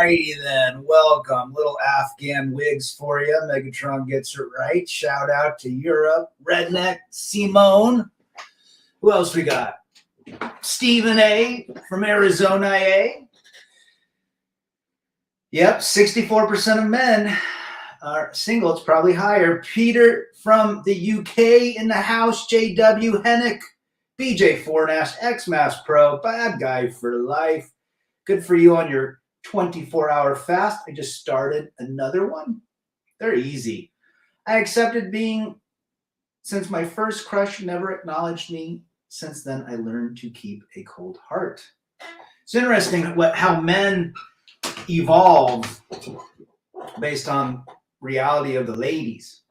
righty then. Welcome. Little Afghan wigs for you. Megatron gets it right. Shout out to Europe. Redneck Simone. Who else we got? Stephen A. from Arizona A. Yep, 64% of men are single. It's probably higher. Peter from the UK in the house. JW Hennick. BJ Fornash, X-Mass Pro. Bad guy for life. Good for you on your 24-hour fast. I just started another one. They're easy. I accepted being, since my first crush never acknowledged me. Since then, I learned to keep a cold heart. It's interesting how men evolve based on reality of the ladies.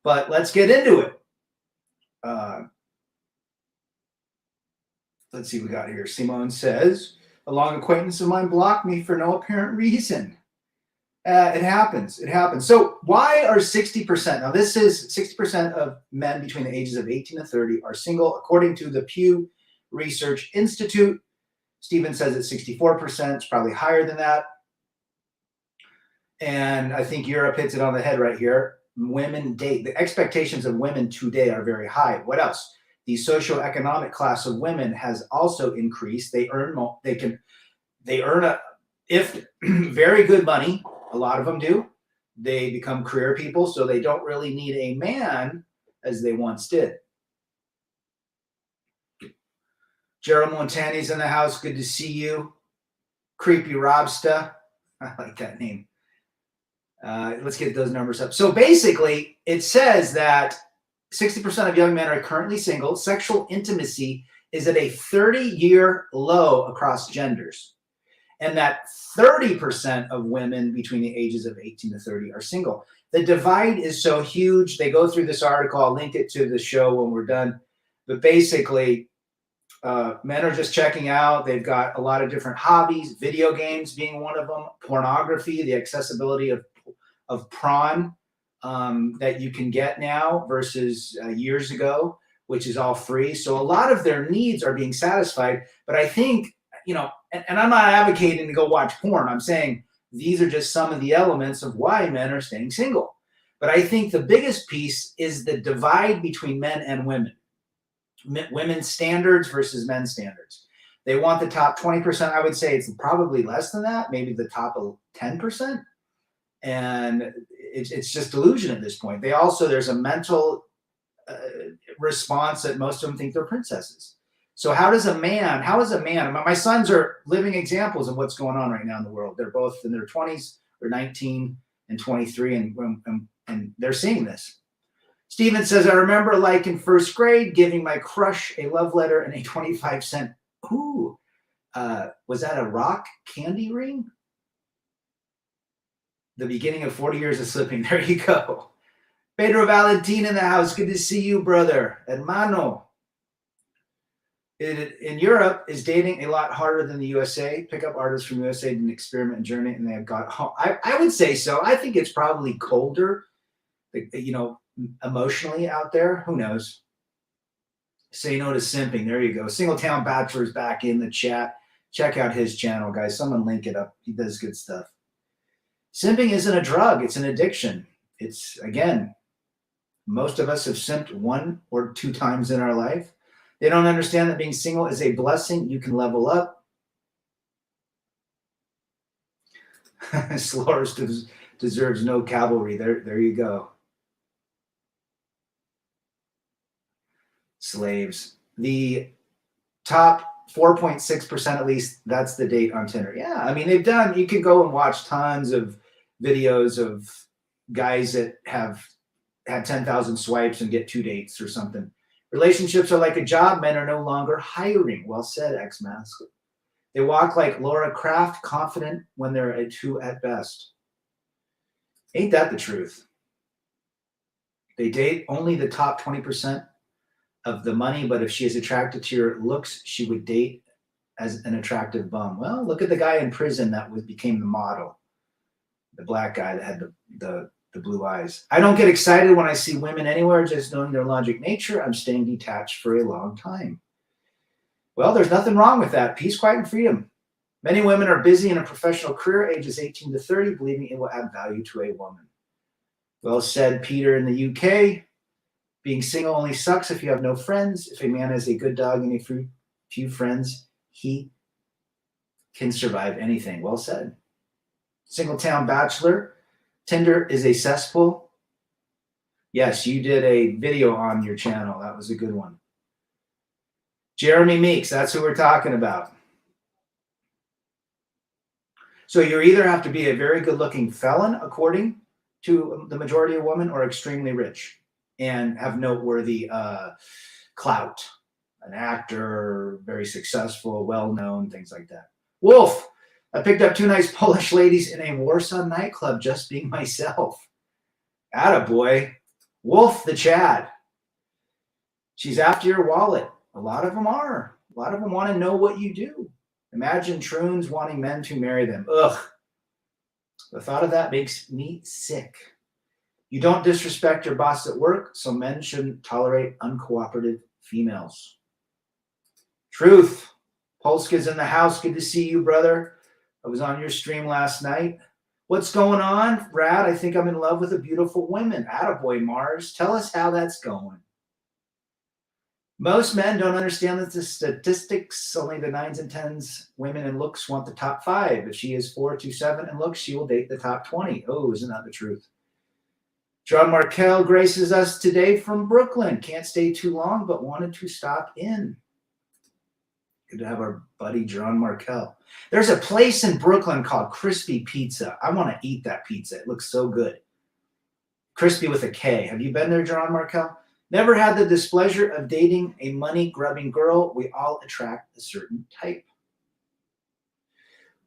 But let's get into it. Let's see what we got here. Simone says, a long acquaintance of mine blocked me for no apparent reason. It happens. It happens. So why are 60%? Now, this is 60% of men between the ages of 18 and 30 are single, according to the Pew Research Institute. Stephen says it's 64%. It's probably higher than that. And I think Europe hits it on the head right here. Women date. The expectations of women today are very high. What else? The socioeconomic class of women has also increased. They earn more. They earn very good money. A lot of them do. They become career people, so they don't really need a man as they once did. Gerald Montani's in the house. Good to see you. Creepy Robsta. I like that name. Let's get those numbers up. So basically, it says that 60% of young men are currently single. Sexual intimacy is at a 30-year low across genders. And that 30% of women between the ages of 18 to 30 are single. The divide is so huge. They go through this article. I'll link it to the show when we're done. But basically, men are just checking out. They've got a lot of different hobbies, video games being one of them, pornography, the accessibility of prawn that you can get now versus years ago, which is all free. So a lot of their needs are being satisfied. But I think, and I'm not advocating to go watch porn. I'm saying these are just some of the elements of why men are staying single. But I think the biggest piece is the divide between men and women. Women's standards versus men's standards. They want the top 20%. I would say it's probably less than that, maybe the top 10%. And it's just delusion at this point. There's a mental response that most of them think they're princesses. So how is a man, my sons are living examples of what's going on right now in the world. They're both in their 20s, or 19 and 23, and they're seeing this. Steven says, I remember like in first grade, giving my crush a love letter and a 25-cent, was that a rock candy ring? The beginning of 40 years of slipping. There you go. Pedro Valentin in the house. Good to see you, brother. Hermano. In Europe, is dating a lot harder than the USA. Pickup artists from USA did an experiment journey, and they have got home. I would say so. I think it's probably colder, emotionally out there. Who knows? Say no to simping. There you go. Singletown Bachelor's back in the chat. Check out his channel, guys. Someone link it up. He does good stuff. Simping isn't a drug. It's an addiction. It's, again, most of us have simped 1 or 2 times in our life. They don't understand that being single is a blessing. You can level up. Slores deserves no cavalry. There you go. Slaves. The top 4.6% at least, that's the date on Tinder. Yeah, I mean, you can go and watch tons of videos of guys that have had 10,000 swipes and get 2 dates or something. Relationships are like a job. Men are no longer hiring. Well said, X-Mask. They walk like Laura Kraft, confident when they're a 2 at best. Ain't that the truth? They date only the top 20% of the money, but if she is attracted to your looks, she would date as an attractive bum. Well, look at the guy in prison that became the model. The black guy that had the blue eyes. I don't get excited when I see women anywhere, just knowing their logic nature. I'm staying detached for a long time. Well, there's nothing wrong with that. Peace, quiet, and freedom. Many women are busy in a professional career, ages 18 to 30, believing it will add value to a woman. Well said, Peter in the UK. Being single only sucks if you have no friends. If a man has a good dog and a few friends, he can survive anything. Well said. Singletown Bachelor. Tinder is a cesspool. Yes, you did a video on your channel. That was a good one. Jeremy Meeks, that's who we're talking about. So you either have to be a very good-looking felon, according to the majority of women, or extremely rich and have noteworthy clout. An actor, very successful, well-known, things like that. Wolf, I picked up 2 nice Polish ladies in a Warsaw nightclub just being myself. Attaboy. Wolf the Chad. She's after your wallet. A lot of them are. A lot of them want to know what you do. Imagine troons wanting men to marry them. Ugh. The thought of that makes me sick. You don't disrespect your boss at work, so men shouldn't tolerate uncooperative females. Truth. Polska's in the house. Good to see you, brother. I was on your stream last night. What's going on, Brad? I think I'm in love with a beautiful woman. Attaboy, Mars. Tell us how that's going. Most men don't understand the statistics. Only the 9s and 10s women in looks want the top 5. If she is 4 to 7 in looks, she will date the top 20. Oh, isn't that the truth? John Markel graces us today from Brooklyn. Can't stay too long, but wanted to stop in. Good to have our buddy John Markel. There's a place in Brooklyn called Crispy Pizza. I want to eat that pizza. It looks so good. Crispy with a K. Have you been there, John Markel? Never had the displeasure of dating a money-grubbing girl. We all attract a certain type.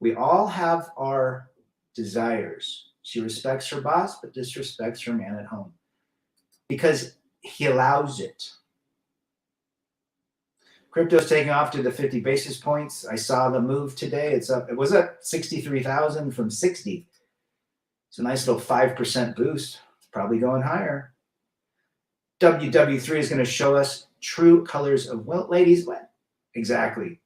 We all have our desires. She respects her boss, but disrespects her man at home because he allows it. Crypto's taking off to the 50 basis points. I saw the move today. It's up. It was at 63,000 from 60. It's a nice little 5% boost. It's probably going higher. WW3 is going to show us true colors of wealth, ladies. What? Exactly.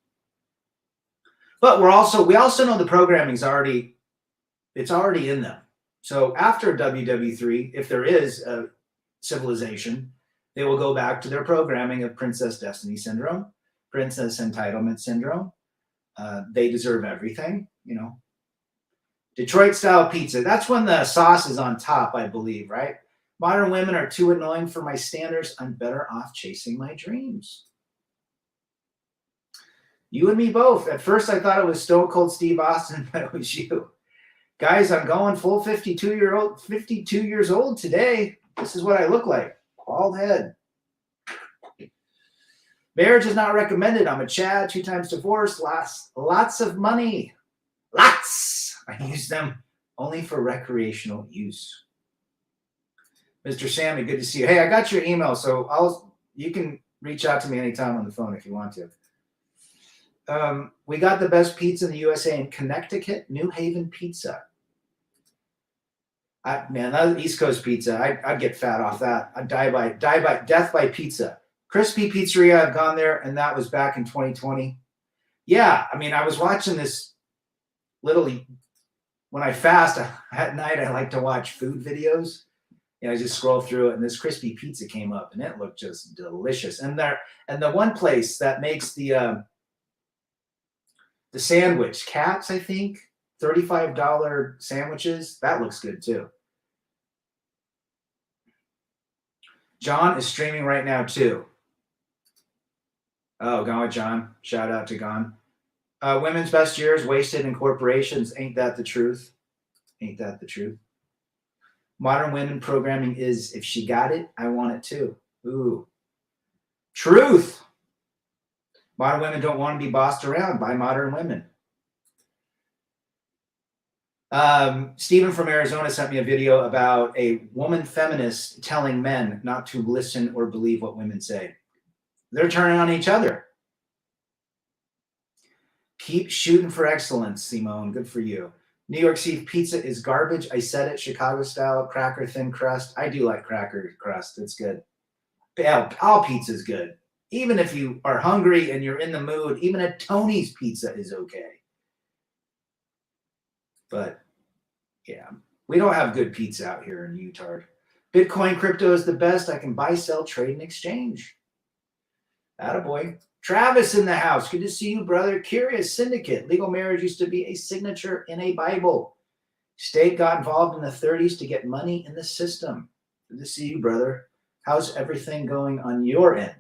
But we also know the programming's already in them. So after WW3, if there is a civilization, they will go back to their programming of Princess Destiny Syndrome, Princess Entitlement Syndrome. They deserve everything, you know. Detroit style pizza. That's when the sauce is on top, I believe, right? Modern women are too annoying for my standards. I'm better off chasing my dreams. You and me both. At first, I thought it was Stone Cold Steve Austin, but it was you. Guys, I'm going full 52 years old today. This is what I look like. Bald head. Marriage is not recommended. I'm a Chad, 2 times divorced, lots of money. Lots. I use them only for recreational use. Mr. Sammy, good to see you. Hey, I got your email, so you can reach out to me anytime on the phone if you want to. We got the best pizza in the USA in Connecticut, New Haven Pizza. That East Coast pizza, I'd get fat off that. I'd die by death by pizza. Crispy Pizzeria, I've gone there, and that was back in 2020. Yeah, I mean, I was watching this literally when I fast at night. I like to watch food videos. I just scroll through it, and this crispy pizza came up, and it looked just delicious. And the one place that makes the sandwich, Cats, I think, $35 sandwiches, that looks good too. John is streaming right now too. Oh, Gone with John. Shout out to Gone. Women's best years wasted in corporations. Ain't that the truth? Ain't that the truth? Modern women programming is, if she got it, I want it too. Ooh. Truth. Modern women don't want to be bossed around by modern women. Stephen from Arizona sent me a video about a woman feminist telling men not to listen or believe what women say. They're turning on each other. Keep shooting for excellence, Simone. Good for you. New York City pizza is garbage. I said it. Chicago style, cracker, thin crust. I do like cracker crust. It's good. All pizza is good. Even if you are hungry and you're in the mood, even a Tony's pizza is okay. But yeah, we don't have good pizza out here in Utah. Bitcoin crypto is the best. I can buy, sell, trade, and exchange. Attaboy. Travis in the house. Good to see you, brother. Curious Syndicate. Legal marriage used to be a signature in a Bible. State got involved in the 30s to get money in the system. Good to see you, brother. How's everything going on your end?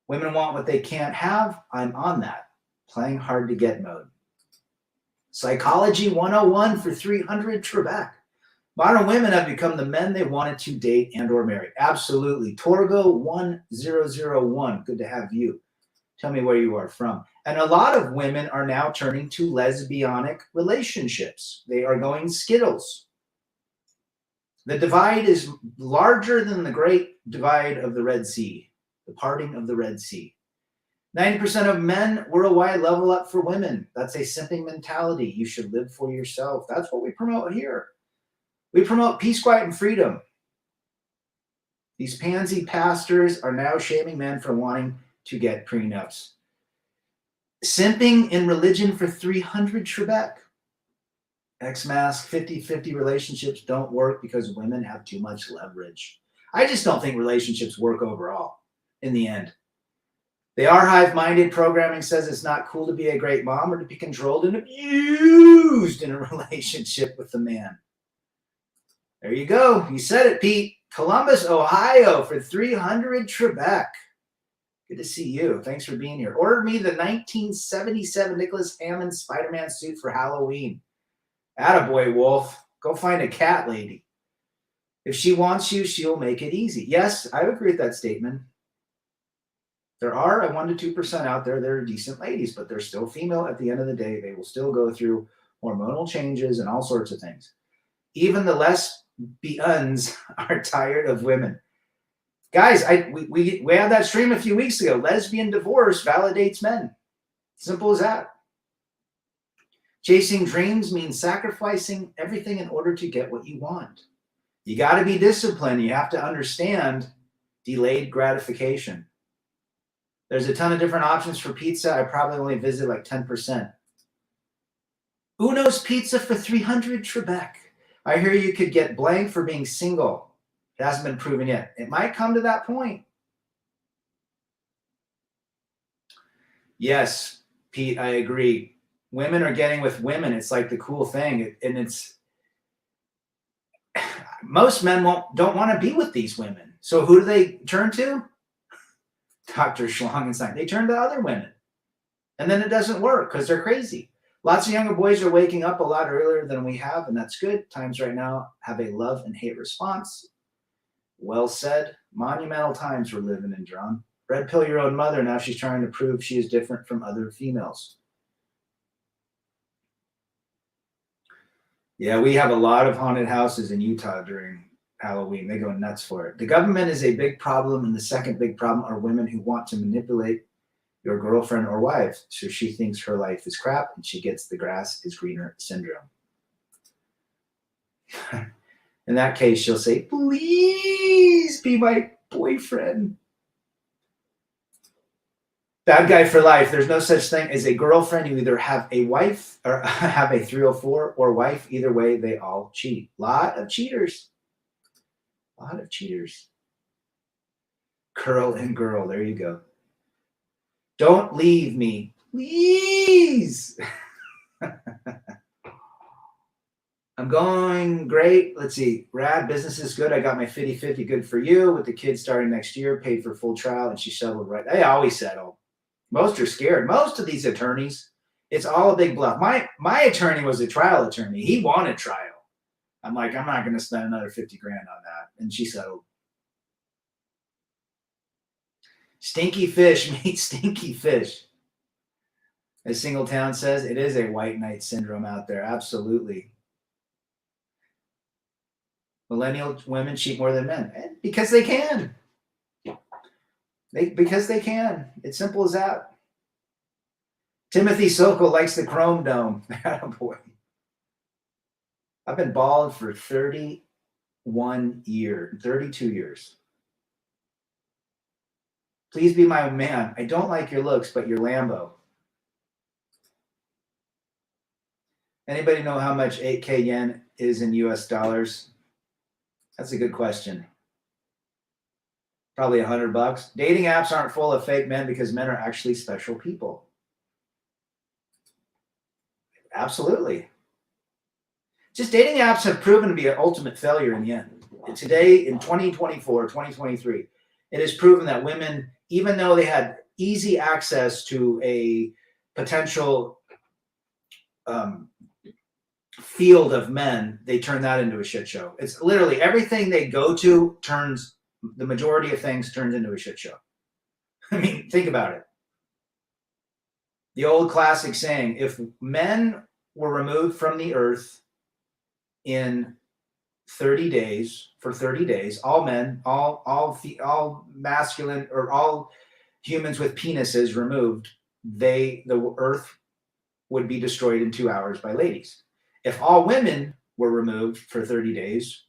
Women want what they can't have. I'm on that. Playing hard to get mode. Psychology 101 for 300 Trebek. Modern women have become the men they wanted to date and or marry. Absolutely. Torgo 1001. Good to have you. Tell me where you are from. And a lot of women are now turning to lesbianic relationships. They are going Skittles. The divide is larger than the great divide of the Red Sea, the parting of the Red Sea. 90% of men worldwide level up for women. That's a simping mentality. You should live for yourself. That's what we promote here. We promote peace, quiet, and freedom. These pansy pastors are now shaming men for wanting to get prenups. Simping in religion for 300 Trebek. X-Mask, 50-50 relationships don't work because women have too much leverage. I just don't think relationships work overall in the end. They are hive-minded. Programming says it's not cool to be a great mom or to be controlled and abused in a relationship with a man. There you go. You said it, Pete. Columbus, Ohio for 300 Trebek. Good to see you. Thanks for being here. Ordered me the 1977 Nicholas Hammond Spider-Man suit for Halloween. Attaboy, Wolf. Go find a cat lady. If she wants you, she'll make it easy. Yes, I agree with that statement. There are a 1% to 2% out there that are decent ladies, but they're still female at the end of the day. They will still go through hormonal changes and all sorts of things. Even the lesbians are tired of women. Guys, we had that stream a few weeks ago. Lesbian divorce validates men. Simple as that. Chasing dreams means sacrificing everything in order to get what you want. You got to be disciplined. You have to understand delayed gratification. There's a ton of different options for pizza. I probably only visit like 10%. Uno's Pizza for 300 Trebek. I hear you could get blank for being single. It hasn't been proven yet. It might come to that point. Yes, Pete, I agree. Women are getting with women. It's like the cool thing. And it's most men don't want to be with these women. So who do they turn to? Dr. Schlangenstein. They turn to other women. And then it doesn't work because they're crazy. Lots of younger boys are waking up a lot earlier than we have, and that's good. Times right now have a love and hate response. Well said. Monumental times we're living in, John. Red pill your own mother. Now she's trying to prove she is different from other females. Yeah, we have a lot of haunted houses in Utah during Halloween. They go nuts for it. The government is a big problem, and the second big problem are women who want to manipulate your girlfriend or wife so she thinks her life is crap and she gets the grass is greener syndrome. In that case, she'll say, please be my boyfriend. Bad guy for life. There's no such thing as a girlfriend. You either have a wife or have a 304 or wife. Either way, they all cheat. Lot of cheaters. Curl and girl. There you go. Don't leave me, please. I'm going great. Let's see. Rad, business is good. I got my 50-50 good for you with the kids starting next year, paid for full trial, and she settled right. They always settle. Most are scared. Most of these attorneys, it's all a big bluff. My attorney was a trial attorney. He wanted trial. I'm like, I'm not going to spend another 50 grand on that. And she settled. Stinky fish meet stinky fish. As Singletown says, it is a white knight syndrome out there. Absolutely. Millennial women cheat more than men. Because they can. Because they can. It's simple as that. Timothy Sokol likes the Chrome Dome. Boy. I've been bald for 32 years. Please be my man. I don't like your looks, but your Lambo. Anybody know how much 8K yen is in US dollars? That's a good question. Probably $100. Dating apps aren't full of fake men because men are actually special people. Absolutely. Just dating apps have proven to be an ultimate failure in the end. Today, in 2024, 2023, it is proven that women, even though they had easy access to a potential field of men, they turn that into a shit show. It's literally everything they go to turns, the majority of things turns into a shit show. I mean, think about it. The old classic saying, if men were removed from the earth in 30 days, for 30 days, all men, all masculine, or all humans with penises removed, the earth would be destroyed in 2 hours by ladies. If all women were removed for 30 days,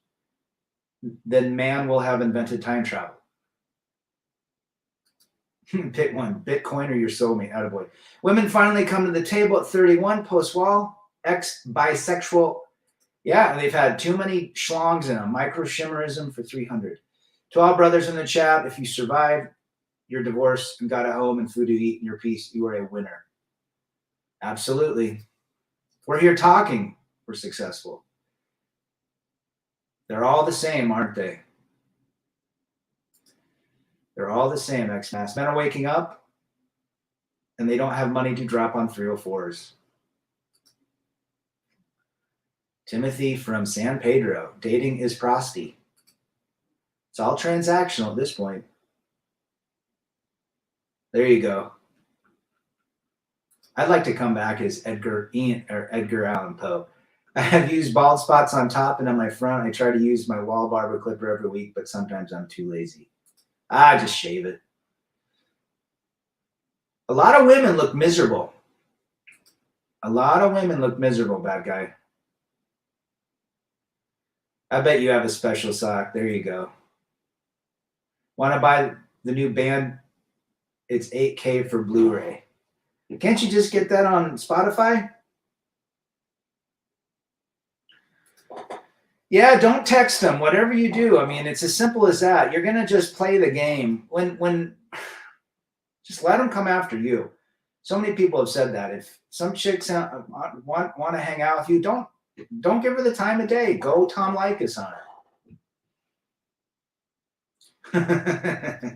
then man will have invented time travel. Pick one, Bitcoin or your soulmate. Attaboy. Women finally come to the table at 31, post-wall, ex-bisexual. Yeah, they've had too many schlongs in them. Micro-shimmerism for 300. To all brothers in the chat, if you survived your divorce and got a home and food to eat and your peace, you are a winner. Absolutely. We're here talking. We're successful. They're all the same, aren't they? They're all the same, X-Mass. Men are waking up and they don't have money to drop on 304s. Timothy from San Pedro. Dating is prosty. It's all transactional at this point. There you go. I'd like to come back as Edgar Allan Poe. I have used bald spots on top and on my front. I try to use my wall barber clipper every week, but sometimes I'm too lazy. I just shave it. A lot of women look miserable. A lot of women look miserable, bad guy. I bet you have a special sock. There you go. Want to buy the new band? It's 8K for Blu-ray. Can't you just get that on Spotify? Yeah, don't text them. Whatever you do, I mean, it's as simple as that. You're gonna just play the game. When just let them come after you. So many people have said that. If some chicks want to hang out with you, don't give her the time of day. Go Tom Likas on her.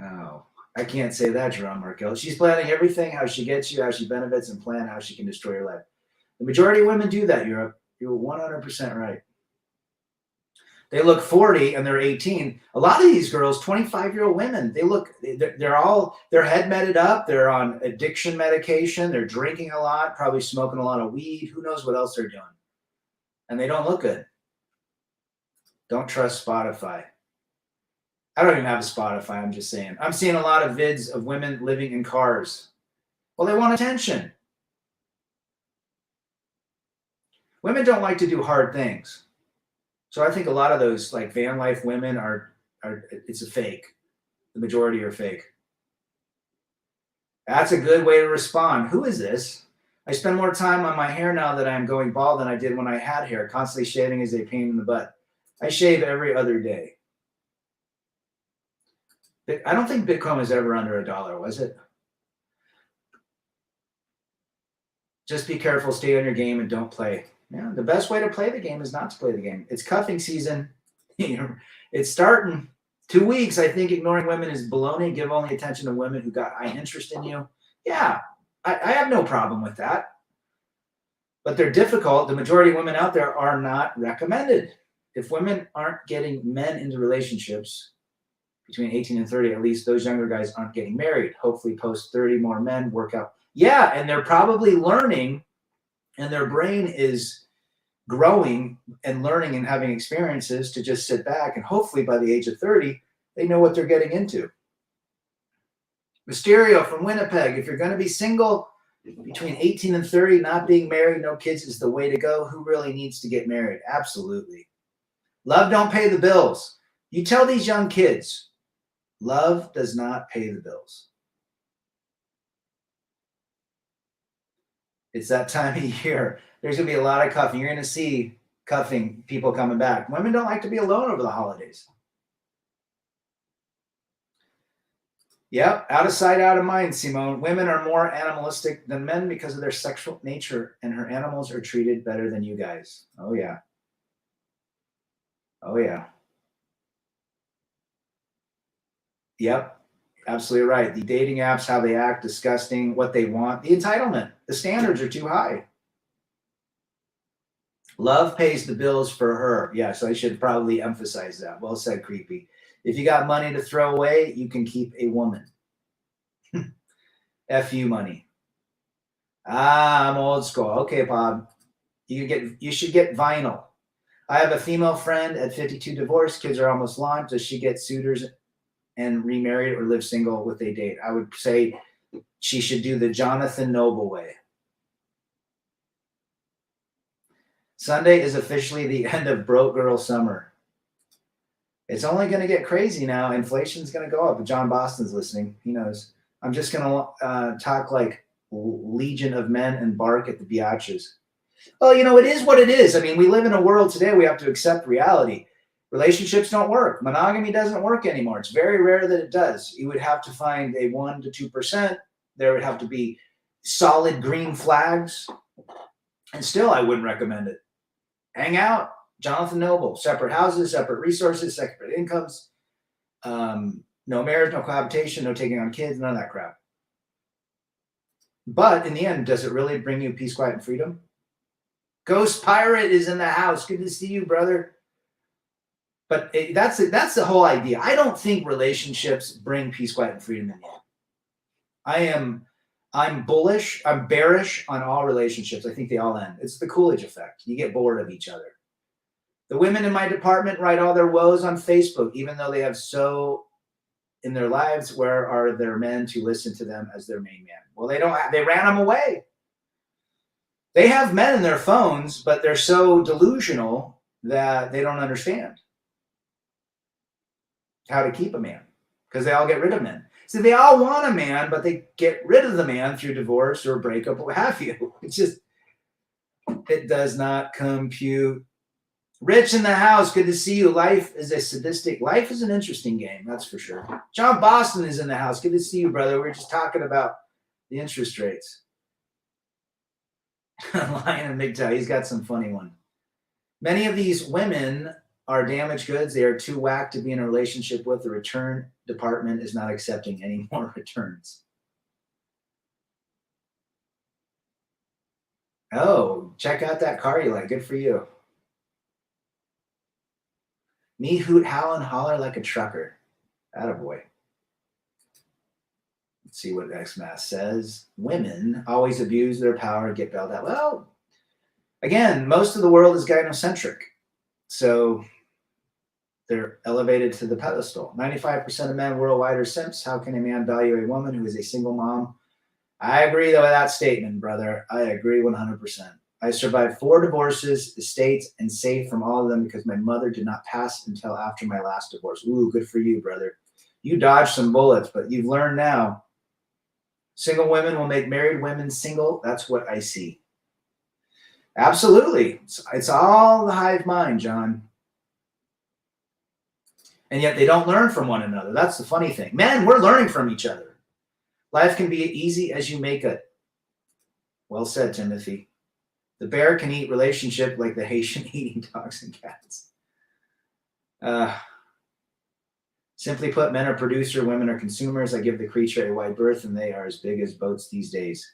Oh, I can't say that, Jerome Markel. She's planning everything, how she gets you, how she benefits, and plan how she can destroy your life. The majority of women do that, Europe. You're 100% right. They look 40 and they're 18. A lot of these girls, 25-year-old women, they're head medded up. They're on addiction medication. They're drinking a lot, probably smoking a lot of weed. Who knows what else they're doing? And they don't look good. Don't trust Spotify. I don't even have a Spotify. I'm just saying. I'm seeing a lot of vids of women living in cars. Well, they want attention. Women don't like to do hard things. So I think a lot of those like van life women are it's a fake. The majority are fake. That's a good way to respond. Who is this? I spend more time on my hair now that I'm going bald than I did when I had hair. Constantly shaving is a pain in the butt. I shave every other day. I don't think Bitcoin was ever under $1, was it? Just be careful, stay on your game, and don't play. Yeah, the best way to play the game is not to play the game. It's cuffing season. It's starting. 2 weeks, I think ignoring women is baloney. Give only attention to women who got high interest in you. Yeah, I have no problem with that. But they're difficult. The majority of women out there are not recommended. If women aren't getting men into relationships between 18 and 30, at least those younger guys aren't getting married. Hopefully post 30 more men work out. Yeah, and they're probably learning and their brain is growing and learning and having experiences to just sit back. And hopefully by the age of 30, they know what they're getting into. Mysterio from Winnipeg. If you're going to be single between 18 and 30, not being married, no kids is the way to go. Who really needs to get married? Absolutely. Love don't pay the bills. You tell these young kids, love does not pay the bills. It's that time of year. There's going to be a lot of cuffing. You're going to see cuffing people coming back. Women don't like to be alone over the holidays. Yep, out of sight, out of mind, Simone. Women are more animalistic than men because of their sexual nature, and her animals are treated better than you guys. Oh, yeah. Oh, yeah. Yep, absolutely right. The dating apps, how they act, disgusting, what they want, the entitlement, the standards are too high. Love pays the bills for her. Yes, I should probably emphasize that. Well said, creepy. If you got money to throw away, you can keep a woman. F you money. I'm old school. Okay, Bob. You should get vinyl. I have a female friend at 52 divorced. Kids are almost launched. Does she get suitors and remarried or live single with a date? I would say she should do the Jonathan Noble way. Sunday is officially the end of broke girl summer. It's only going to get crazy now. Inflation's going to go up. John Boston's listening. He knows. I'm just going to talk like legion of men and bark at the biatches. Well, it is what it is. I mean, we live in a world today. We have to accept reality. Relationships don't work. Monogamy doesn't work anymore. It's very rare that it does. You would have to find a 1% to 2%. There would have to be solid green flags. And still, I wouldn't recommend it. Hang out. Jonathan Noble. Separate houses, separate resources, separate incomes. No marriage, no cohabitation, no taking on kids, none of that crap. But in the end, does it really bring you peace, quiet, and freedom? Ghost Pirate is in the house. Good to see you, brother. But that's the whole idea. I don't think relationships bring peace, quiet, and freedom in the end. I'm bullish. I'm bearish on all relationships. I think they all end. It's the Coolidge effect. You get bored of each other. The women in my department write all their woes on Facebook, even though they have so in their lives. Where are their men to listen to them as their main man? Well, they ran them away. They have men in their phones, but they're so delusional that they don't understand how to keep a man because they all get rid of men. So they all want a man, but they get rid of the man through divorce or breakup or what have you. It does not compute. Rich in the house, good to see you. Life is an interesting game, that's for sure. John Boston is in the house. Good to see you, brother. We were just talking about the interest rates. Lion and MGTOW, he's got some funny one. Many of these women are damaged goods. They are too whack to be in a relationship with. The return department is not accepting any more returns. Oh, check out that car you like. Good for you. Me hoot, howl, and holler like a trucker. Attaboy. Let's see what XMass says. Women always abuse their power to get bailed out. Well, again, most of the world is gynocentric. So they're elevated to the pedestal. 95% of men worldwide are simps. How can a man value a woman who is a single mom? I agree, though, with that statement, brother. I agree 100%. I survived 4 divorces, estates, and saved from all of them because my mother did not pass until after my last divorce. Ooh, good for you, brother. You dodged some bullets, but you've learned now. Single women will make married women single. That's what I see. Absolutely. It's all the hive mind, John. And yet they don't learn from one another. That's the funny thing. Men, we're learning from each other. Life can be easy as you make it. Well said, Timothy. The bear can eat relationship like the Haitian eating dogs and cats. Simply put, men are producer, women are consumers. I give the creature a wide berth, and they are as big as boats these days.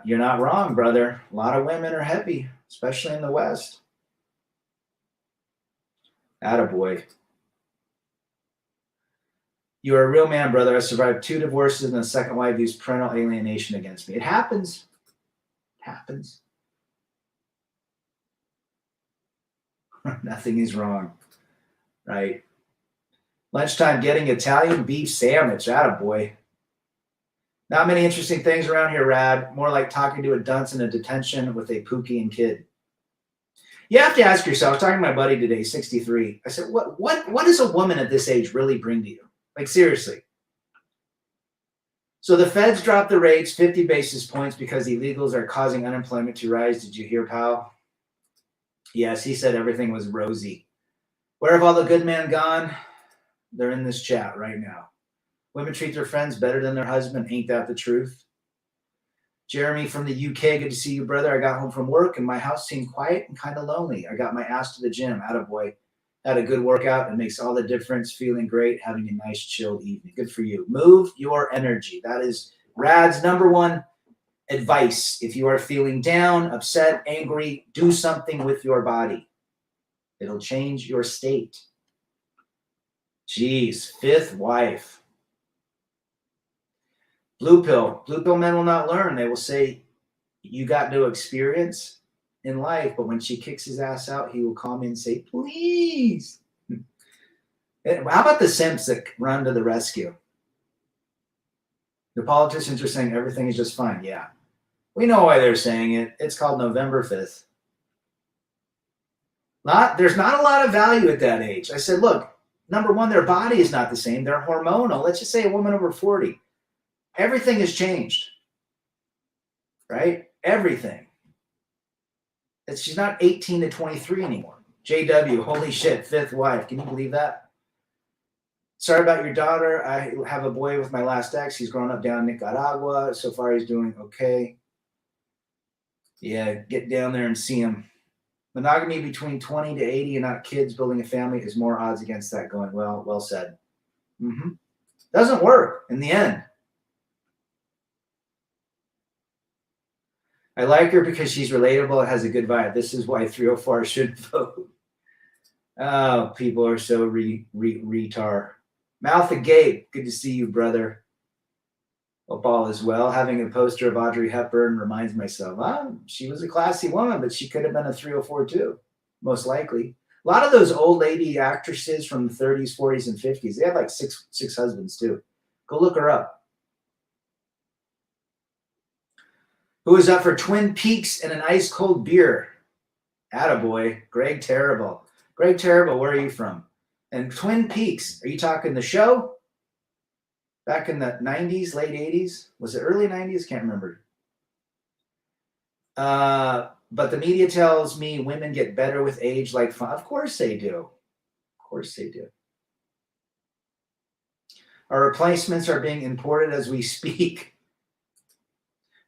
You're not wrong, brother. A lot of women are heavy, especially in the West. Attaboy. You are a real man, brother. I survived 2 divorces, and the second wife used parental alienation against me. It happens. It happens. Nothing is wrong, right? Lunchtime, getting Italian beef sandwich. Attaboy. Not many interesting things around here, Rad. More like talking to a dunce in a detention with a Pookian kid. You have to ask yourself, I was talking to my buddy today, 63. I said, what does a woman at this age really bring to you? Like, seriously. So the feds dropped the rates 50 basis points because illegals are causing unemployment to rise. Did you hear, pal? Yes, he said everything was rosy. Where have all the good men gone? They're in this chat right now. Women treat their friends better than their husband. Ain't that the truth? Jeremy from the UK, good to see you, brother. I got home from work and my house seemed quiet and kind of lonely. I got my ass to the gym. Attaboy. Had a good workout. It makes all the difference. Feeling great. Having a nice, chilled evening. Good for you. Move your energy. That is Rad's number one advice. If you are feeling down, upset, angry, do something with your body. It'll change your state. Jeez, fifth wife. Blue pill. Blue pill men will not learn. They will say, you got no experience in life, but when she kicks his ass out, he will call me and say, please. How about the simps that run to the rescue? The politicians are saying everything is just fine. Yeah. We know why they're saying it. It's called November 5th. There's not a lot of value at that age. I said, look, number one, their body is not the same. They're hormonal. Let's just say a woman over 40. Everything has changed, right? Everything. She's not 18 to 23 anymore. JW, holy shit, fifth wife. Can you believe that? Sorry about your daughter. I have a boy with my last ex. He's grown up down in Nicaragua. So far, he's doing okay. Yeah, get down there and see him. Monogamy between 20 to 80 and not kids building a family is more odds against that going. Well said. Doesn't work in the end. I like her because she's relatable and has a good vibe. This is why 304 should vote. Oh, people are so retard. Mouth agape. Good to see you, brother. Hope all is well. Having a poster of Audrey Hepburn reminds myself, she was a classy woman, but she could have been a 304 too, most likely. A lot of those old lady actresses from the 30s, 40s, and 50s, they had like six husbands too. Go look her up. Who is up for Twin Peaks and an ice cold beer? Attaboy. Greg Terrible. Greg Terrible, where are you from? And Twin Peaks, are you talking the show? Back in the 90s, late 80s? Was it early 90s? Can't remember. But the media tells me women get better with age like fun. Of course they do. Of course they do. Our replacements are being imported as we speak.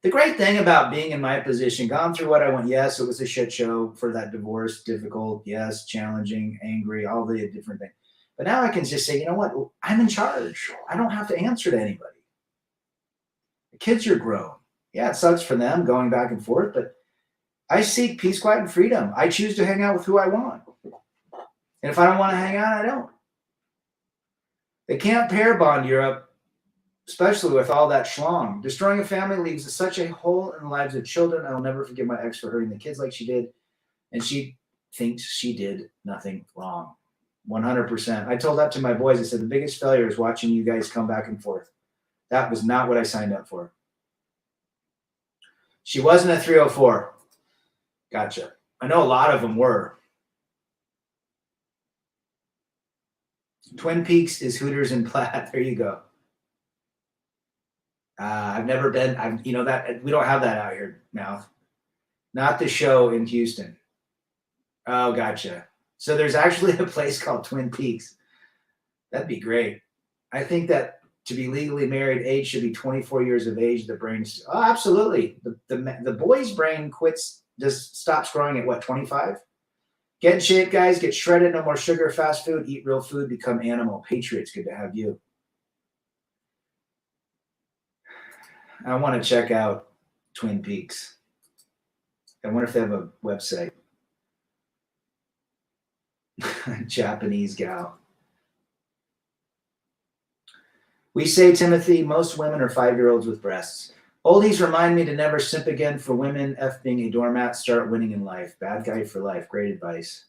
The great thing about being in my position, gone through what I went, yes, it was a shit show for that divorce, difficult, yes, challenging, angry, all the different things. But now I can just say, you know what? I'm in charge. I don't have to answer to anybody. The kids are grown. Yeah, it sucks for them going back and forth, but I seek peace, quiet, and freedom. I choose to hang out with who I want. And if I don't want to hang out, I don't. They can't pair bond Europe, especially with all that schlong. Destroying a family leaves such a hole in the lives of children. I'll never forgive my ex for hurting the kids like she did. And she thinks she did nothing wrong. 100%. I told that to my boys. I said, the biggest failure is watching you guys come back and forth. That was not what I signed up for. She wasn't a 304. Gotcha. I know a lot of them were. Twin Peaks is Hooters and Platt. There you go. I've never been. That we don't have that out here, Mouth. Not the show in Houston. Oh, gotcha. So there's actually a place called Twin Peaks. That'd be great. I think that to be legally married, age should be 24 years of age. The brain's absolutely. The boy's brain just stops growing at what, 25? Get in shape, guys. Get shredded. No more sugar, fast food. Eat real food. Become animal. Patriots. Good to have you. I want to check out Twin Peaks. I wonder if they have a website. Japanese gal. We say, Timothy, most women are 5-year-olds with breasts. Oldies remind me to never simp again for women. F being a doormat, start winning in life. Bad guy for life. Great advice.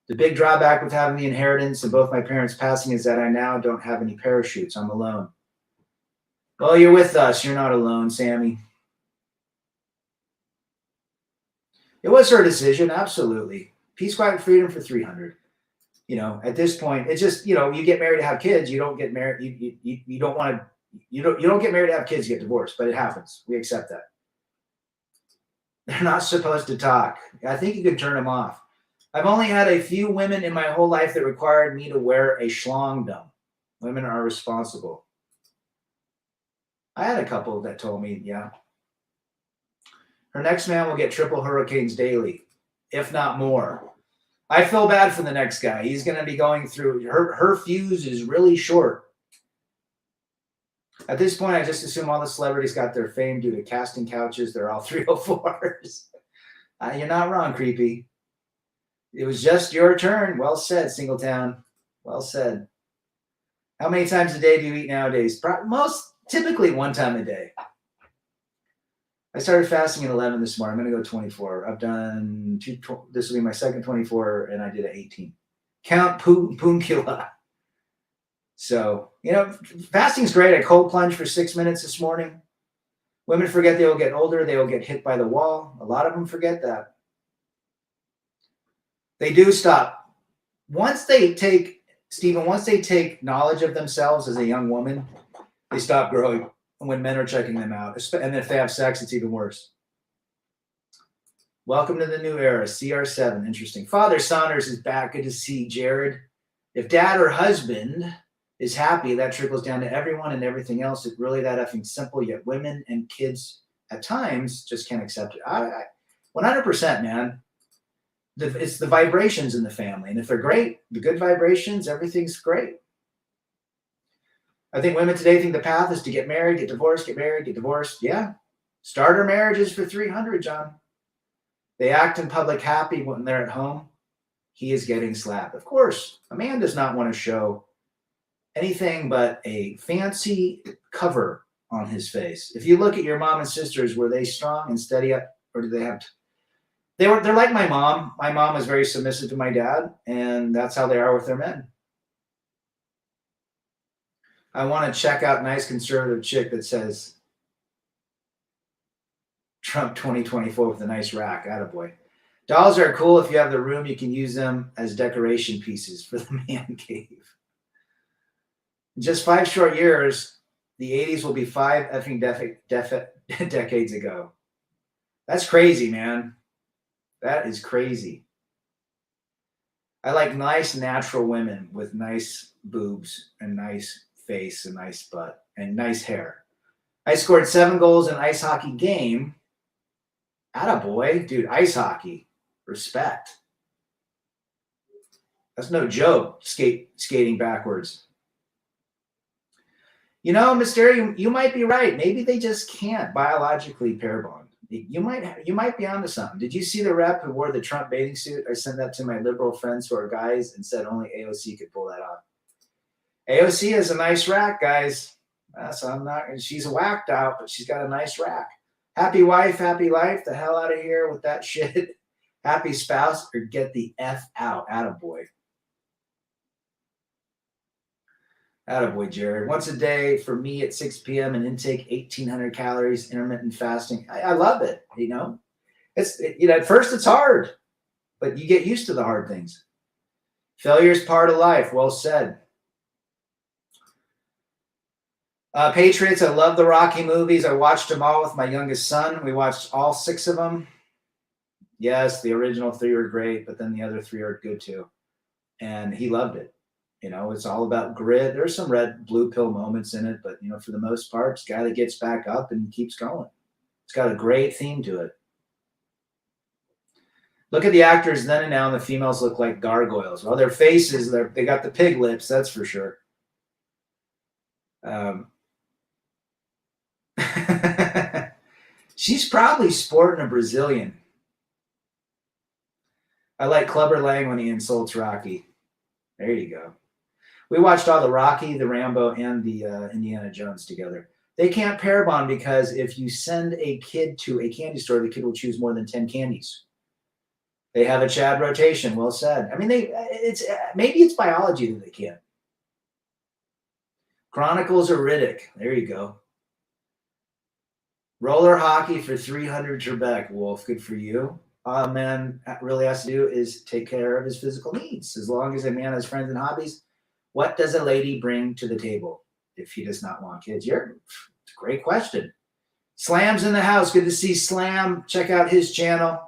The big drawback with having the inheritance and both my parents passing is that I now don't have any parachutes. I'm alone. Well, you're with us. You're not alone, Sammy. It was her decision. Absolutely. Peace, quiet, freedom for 300. At this point, it's just, you get married to have kids. You don't get married. You don't want to, You don't get married to have kids, you get divorced, but it happens. We accept that. They're not supposed to talk. I think you can turn them off. I've only had a few women in my whole life that required me to wear a schlongdom. Women are responsible. I had a couple that told me, yeah. Her next man will get triple hurricanes daily, if not more. I feel bad for the next guy. He's going to be going through, her fuse is really short. At this point, I just assume all the celebrities got their fame due to casting couches. They're all 304s. You're not wrong, creepy. It was just your turn. Well said, Singletown. Well said. How many times a day do you eat nowadays? Typically one time a day. I started fasting at 11 this morning. I'm going to go 24. I've done this will be my second 24, and I did an 18. Count Poonkila. So, fasting's great. I cold plunge for 6 minutes this morning. Women forget they will get older. They will get hit by the wall. A lot of them forget that. They do stop. Once they take knowledge of themselves as a young woman, they stop growing when men are checking them out. And if they have sex, it's even worse. Welcome to the new era, CR7. Interesting. Father Saunders is back. Good to see Jared. If dad or husband is happy, that trickles down to everyone and everything else. It's really that effing simple, yet women and kids at times just can't accept it. 100%, man. It's the vibrations in the family. And if they're great, the good vibrations, everything's great. I think women today think the path is to get married, get divorced, get married, get divorced. Yeah. Starter marriages for 300, John. They act in public happy when they're at home. He is getting slapped. Of course, a man does not want to show anything but a fancy cover on his face. If you look at your mom and sisters, were they strong and steady up, or did they have they're like my mom. My mom was very submissive to my dad, and that's how they are with their men. I want to check out nice conservative chick that says Trump 2024 with a nice rack. Attaboy. Dolls are cool. If you have the room, you can use them as decoration pieces for the man cave. In just 5 short years, the 80s will be 5 effing decades ago. That's crazy, man. That is crazy. I like nice, natural women with nice boobs and nice face and nice butt and nice hair. I scored 7 goals in an ice hockey game. Attaboy. Dude, ice hockey. Respect. That's no joke, skating backwards. Mysterio, you might be right. Maybe they just can't biologically pair bond. You might be onto something. Did you see the rep who wore the Trump bathing suit? I sent that to my liberal friends who are guys and said only AOC could pull that off. AOC has a nice rack, guys. She's whacked out, but she's got a nice rack. Happy wife, happy life. The hell out of here with that shit. Happy spouse, or get the F out. Attaboy. Attaboy, Jared. Once a day for me at 6 p.m. and intake 1,800 calories, intermittent fasting. I love it. At first it's hard, but you get used to the hard things. Failure is part of life. Well said. Patriots, I love the Rocky movies. I watched them all with my youngest son. We watched all 6 of them. Yes, the original 3 are great, but then the other 3 are good too. And he loved it. It's all about grit. There's some red blue pill moments in it, but for the most part, it's a guy that gets back up and keeps going. It's got a great theme to it. Look at the actors then and now, and the females look like gargoyles. Well, their faces, they got the pig lips, that's for sure. She's probably sporting a Brazilian. I like Clubber Lang when he insults Rocky. There you go. We watched all the Rocky, the Rambo, and the Indiana Jones together. They can't pair bond because if you send a kid to a candy store, the kid will choose more than 10 candies. They have a Chad rotation. Well said. Maybe it's biology that they can't. Chronicles of Riddick. There you go. Roller hockey for 300 Trebek, Wolf. Good for you. All a man really has to do is take care of his physical needs. As long as a man has friends and hobbies, what does a lady bring to the table? if he does not want kids? It's a great question. Slam's in the house. Good to see Slam. Check out his channel.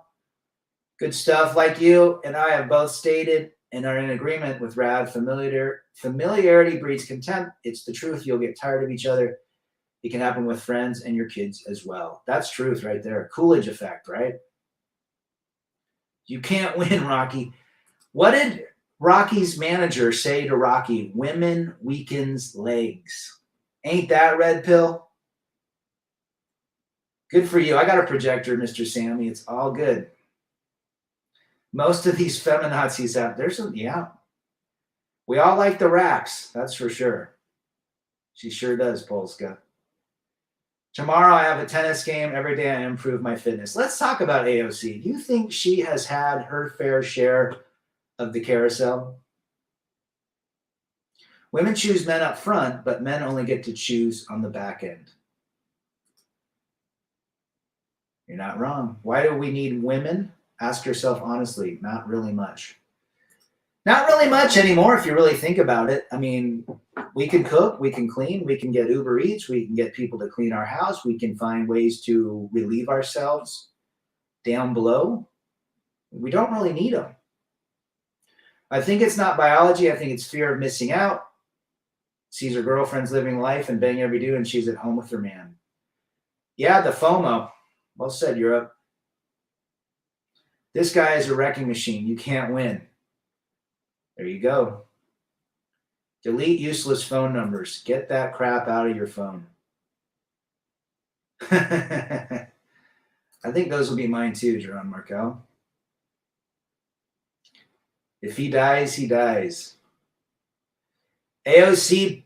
Good stuff. Like you and I have both stated and are in agreement with Rad. Familiarity breeds contempt. It's the truth. You'll get tired of each other. It can happen with friends and your kids as well. That's truth right there. Coolidge effect, right? You can't win, Rocky. What did Rocky's manager say to Rocky? Women weakens legs. Ain't that red pill? Good for you. I got a projector, Mr. Sammy. It's all good. Most of these feminazis out there, yeah. We all like the racks, that's for sure. She sure does, Polska. Tomorrow I have a tennis game. Every day I improve my fitness. Let's talk about AOC. Do you think she has had her fair share of the carousel? Women choose men up front, but men only get to choose on the back end. You're not wrong. Why do we need women? Ask yourself honestly. Not really much. Not really much anymore if you really think about it. I mean, we can cook, we can clean, we can get Uber Eats, we can get people to clean our house, we can find ways to relieve ourselves down below. We don't really need them. I think it's not biology. I think it's fear of missing out. Sees her girlfriend's living life and bang every dude and she's at home with her man. Yeah, the FOMO. Well said, Europe. This guy is a wrecking machine. You can't win. There you go. Delete useless phone numbers. Get that crap out of your phone. I think those will be mine too, Jerome Markel. If he dies, he dies. AOC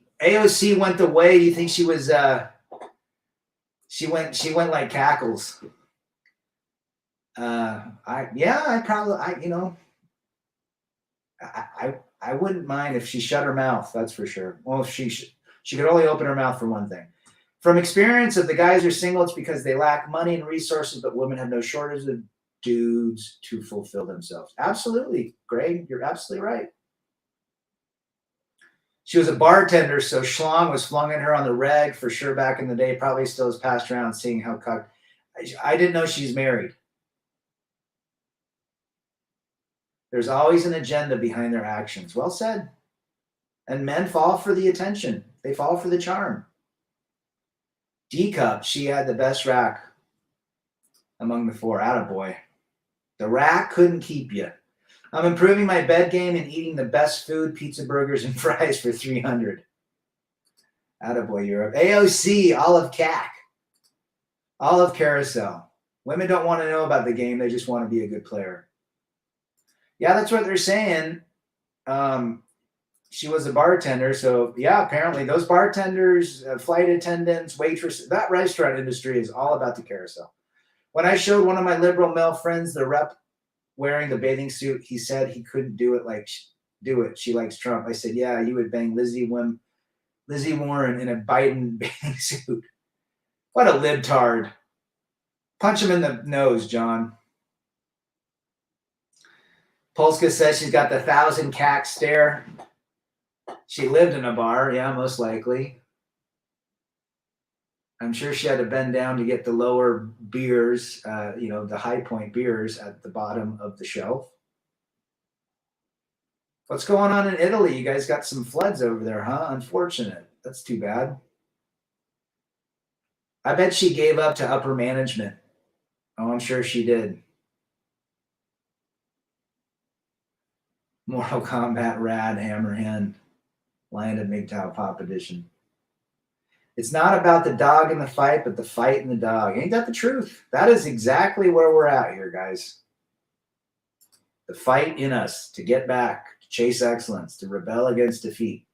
went the way. Do you think she was she went like cackles? I wouldn't mind if she shut her mouth, that's for sure. Well, she could only open her mouth for one thing. From experience, if the guys are single, it's because they lack money and resources, but women have no shortage of dudes to fulfill themselves. Absolutely, Greg, you're absolutely right. She was a bartender, so schlong was flung at her on the reg for sure back in the day. Probably still is passed around seeing how I didn't know she's married. There's always an agenda behind their actions. Well said. And men fall for the attention. They fall for the charm. D-Cup, she had the best rack among the four. Attaboy. The rack couldn't keep you. I'm improving my bed game and eating the best food, pizza, burgers, and fries for $300. Attaboy, Europe. AOC, Olive Cack. Olive Carousel. Women don't want to know about the game. They just want to be a good player. Yeah, that's what they're saying. She was a bartender. So, yeah, apparently those bartenders, flight attendants, waitresses, that restaurant industry is all about the carousel. When I showed one of my liberal male friends the rep wearing the bathing suit, he said he couldn't do it. She likes Trump. I said, yeah, you would bang Lizzie Warren in a Biden bathing suit. What a libtard. Punch him in the nose, John. Polska says she's got the 1,000 cack stare. She lived in a bar, yeah, most likely. I'm sure she had to bend down to get the lower beers, the high point beers at the bottom of the shelf. What's going on in Italy? You guys got some floods over there, huh? Unfortunate. That's too bad. I bet she gave up to upper management. Oh, I'm sure she did. Mortal Kombat Rad Hammerhand Lion of MGTOW Pop Edition. It's not about the dog in the fight, but the fight in the dog. Ain't that the truth? That is exactly where we're at here, guys. The fight in us to get back, to chase excellence, to rebel against defeat.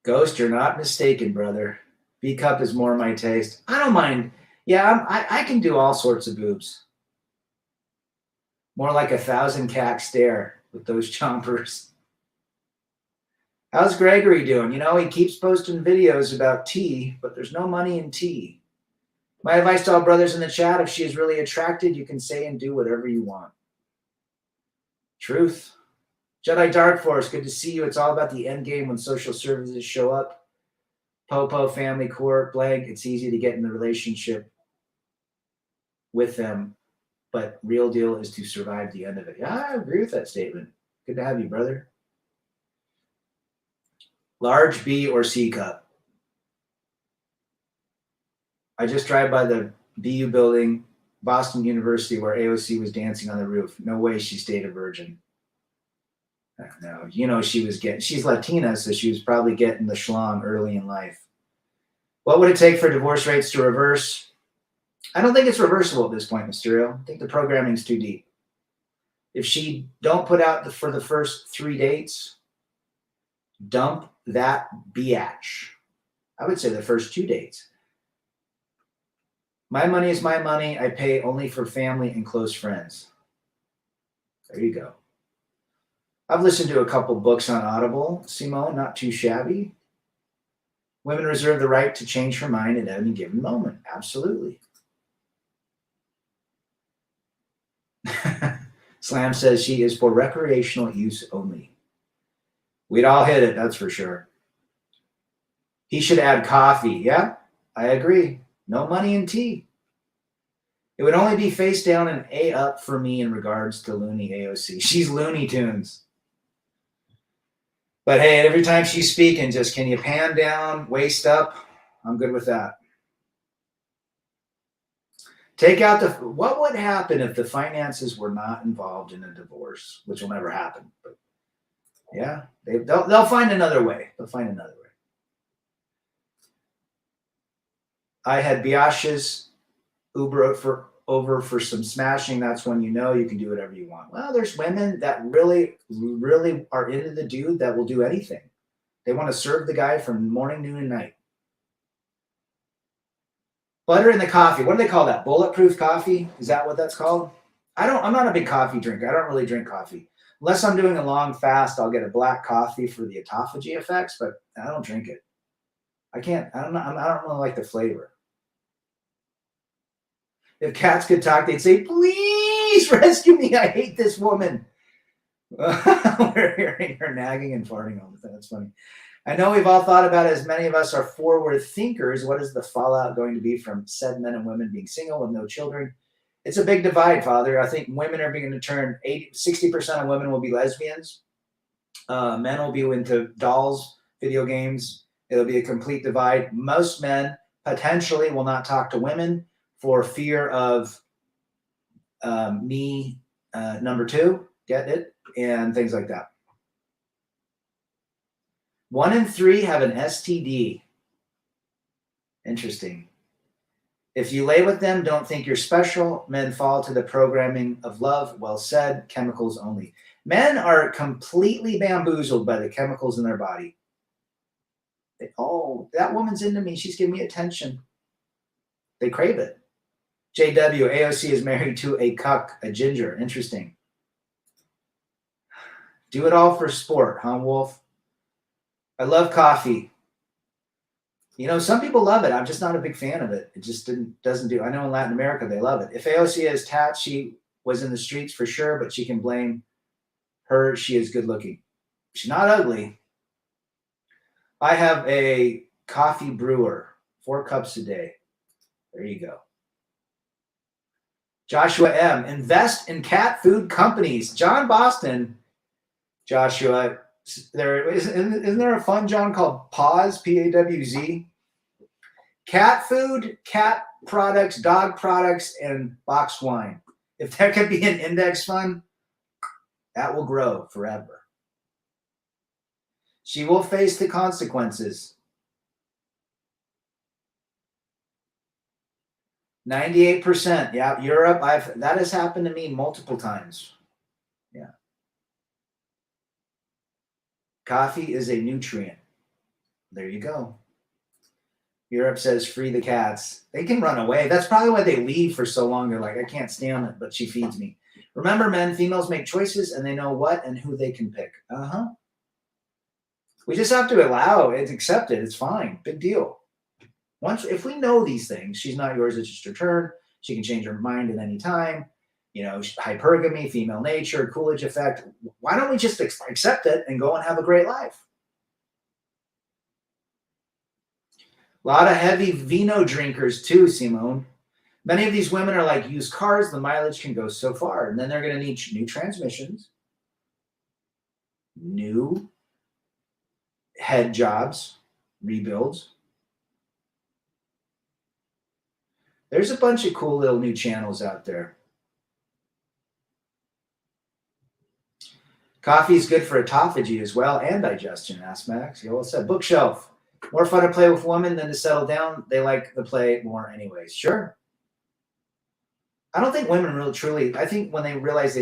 Ghost, you're not mistaken, brother. B-cup is more my taste. I don't mind. Yeah, I can do all sorts of boobs. More like 1,000 cack stare with those chompers. How's Gregory doing? He keeps posting videos about tea, but there's no money in tea. My advice to all brothers in the chat, if she is really attracted, you can say and do whatever you want. Truth. Jedi Dark Force, good to see you. It's all about the end game when social services show up. Popo, family court, blank. It's easy to get in the relationship with them, but real deal is to survive the end of it. Yeah, I agree with that statement. Good to have you, brother. Large B or C cup. I just drive by the BU building, Boston University, where AOC was dancing on the roof. No way she stayed a virgin. No, she's Latina, so she was probably getting the schlong early in life. What would it take for divorce rates to reverse? I don't think it's reversible at this point, Mysterio. I think the programming's too deep. If she don't put out for the first 3 dates, dump that biatch. I would say the first 2 dates. My money is my money. I pay only for family and close friends. There you go. I've listened to a couple books on Audible, Simone, not too shabby. Women reserve the right to change her mind at any given moment. Absolutely. Slam says she is for recreational use only. We'd all hit it, that's for sure. He should add coffee. Yeah, I agree. No money in tea. It would only be face down and A up for me in regards to Looney AOC. She's Looney Tunes. But hey, every time she's speaking, just can you pan down, waist up? I'm good with that. Take out what would happen if the finances were not involved in a divorce, which will never happen. But yeah, they'll find another way. They'll find another way. I had Biash's Uber over for some smashing. That's when you know you can do whatever you want. Well, there's women that really, really are into the dude that will do anything. They want to serve the guy from morning, noon, and night. Butter in the coffee. What do they call that? Bulletproof coffee? Is that what that's called? I'm not a big coffee drinker. I don't really drink coffee. Unless I'm doing a long fast, I'll get a black coffee for the autophagy effects, but I don't drink it. I don't really like the flavor. If cats could talk, they'd say, please rescue me. I hate this woman. We're hearing her nagging and farting all the time. That's funny. I know we've all thought about it. As many of us are forward thinkers. What is the fallout going to be from said men and women being single with no children? It's a big divide, Father. I think women are beginning to turn 60% of women will be lesbians. Men will be into dolls, video games. It'll be a complete divide. Most men potentially will not talk to women for fear of me, number 2, get it? And things like that. 1 in 3 have an STD. Interesting. If you lay with them, don't think you're special. Men fall to the programming of love. Well said. Chemicals only. Men are completely bamboozled by the chemicals in their body. Oh, that woman's into me. She's giving me attention. They crave it. JW, AOC is married to a cuck, a ginger. Interesting. Do it all for sport, huh, Wolf? I love coffee. Some people love it. I'm just not a big fan of it. It just doesn't do. I know in Latin America they love it. If AOC is tats, she was in the streets for sure, but she can blame her. She is good looking. She's not ugly. I have a coffee brewer, 4 cups a day. There you go. Joshua M. Invest in cat food companies. John Boston. Joshua, isn't there a fun John called Pawz, P-A-W-Z? Cat food, cat products, dog products, and boxed wine. If there could be an index fund, that will grow forever. She will face the consequences. 98%. Yeah, Europe. That has happened to me multiple times. Yeah. Coffee is a nutrient. There you go. Europe says free the cats. They can run away. That's probably why they leave for so long. They're like, I can't stand it, but she feeds me. Remember, men, females make choices and they know what and who they can pick. We just have to allow it, accept it. It's fine. Big deal. If we know these things, she's not yours, it's just her turn. She can change her mind at any time. Hypergamy, female nature, Coolidge effect. Why don't we just accept it and go and have a great life? A lot of heavy vino drinkers too, Simone. Many of these women are like used cars. The mileage can go so far. And then they're going to need new transmissions, new head jobs, rebuilds. There's a bunch of cool little new channels out there. Coffee is good for autophagy as well and digestion, asked Max. You all said bookshelf. More fun to play with women than to settle down. They like the play more anyways. Sure. I don't think women really truly, I think when they realize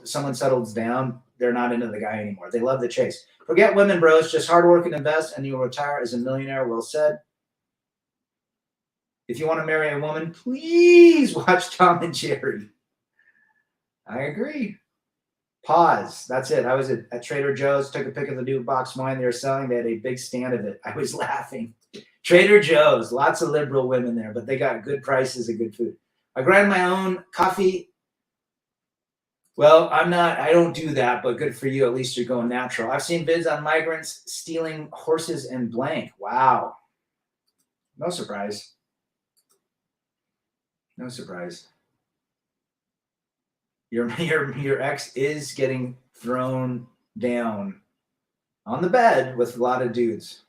someone settles down, they're not into the guy anymore. They love the chase. Forget women, bros. Just hard work and invest, and you'll retire as a millionaire. Well said. If you want to marry a woman, please watch Tom and Jerry. I agree. Pause. That's it. I was at Trader Joe's, took a pic of the new box wine they were selling. They had a big stand of it. I was laughing. Trader Joe's, lots of liberal women there, but they got good prices and good food. I grind my own coffee. Well, I don't do that, but good for you. At least you're going natural. I've seen vids on migrants stealing horses and blank. Wow. No surprise. No surprise. Your ex is getting thrown down on the bed with a lot of dudes.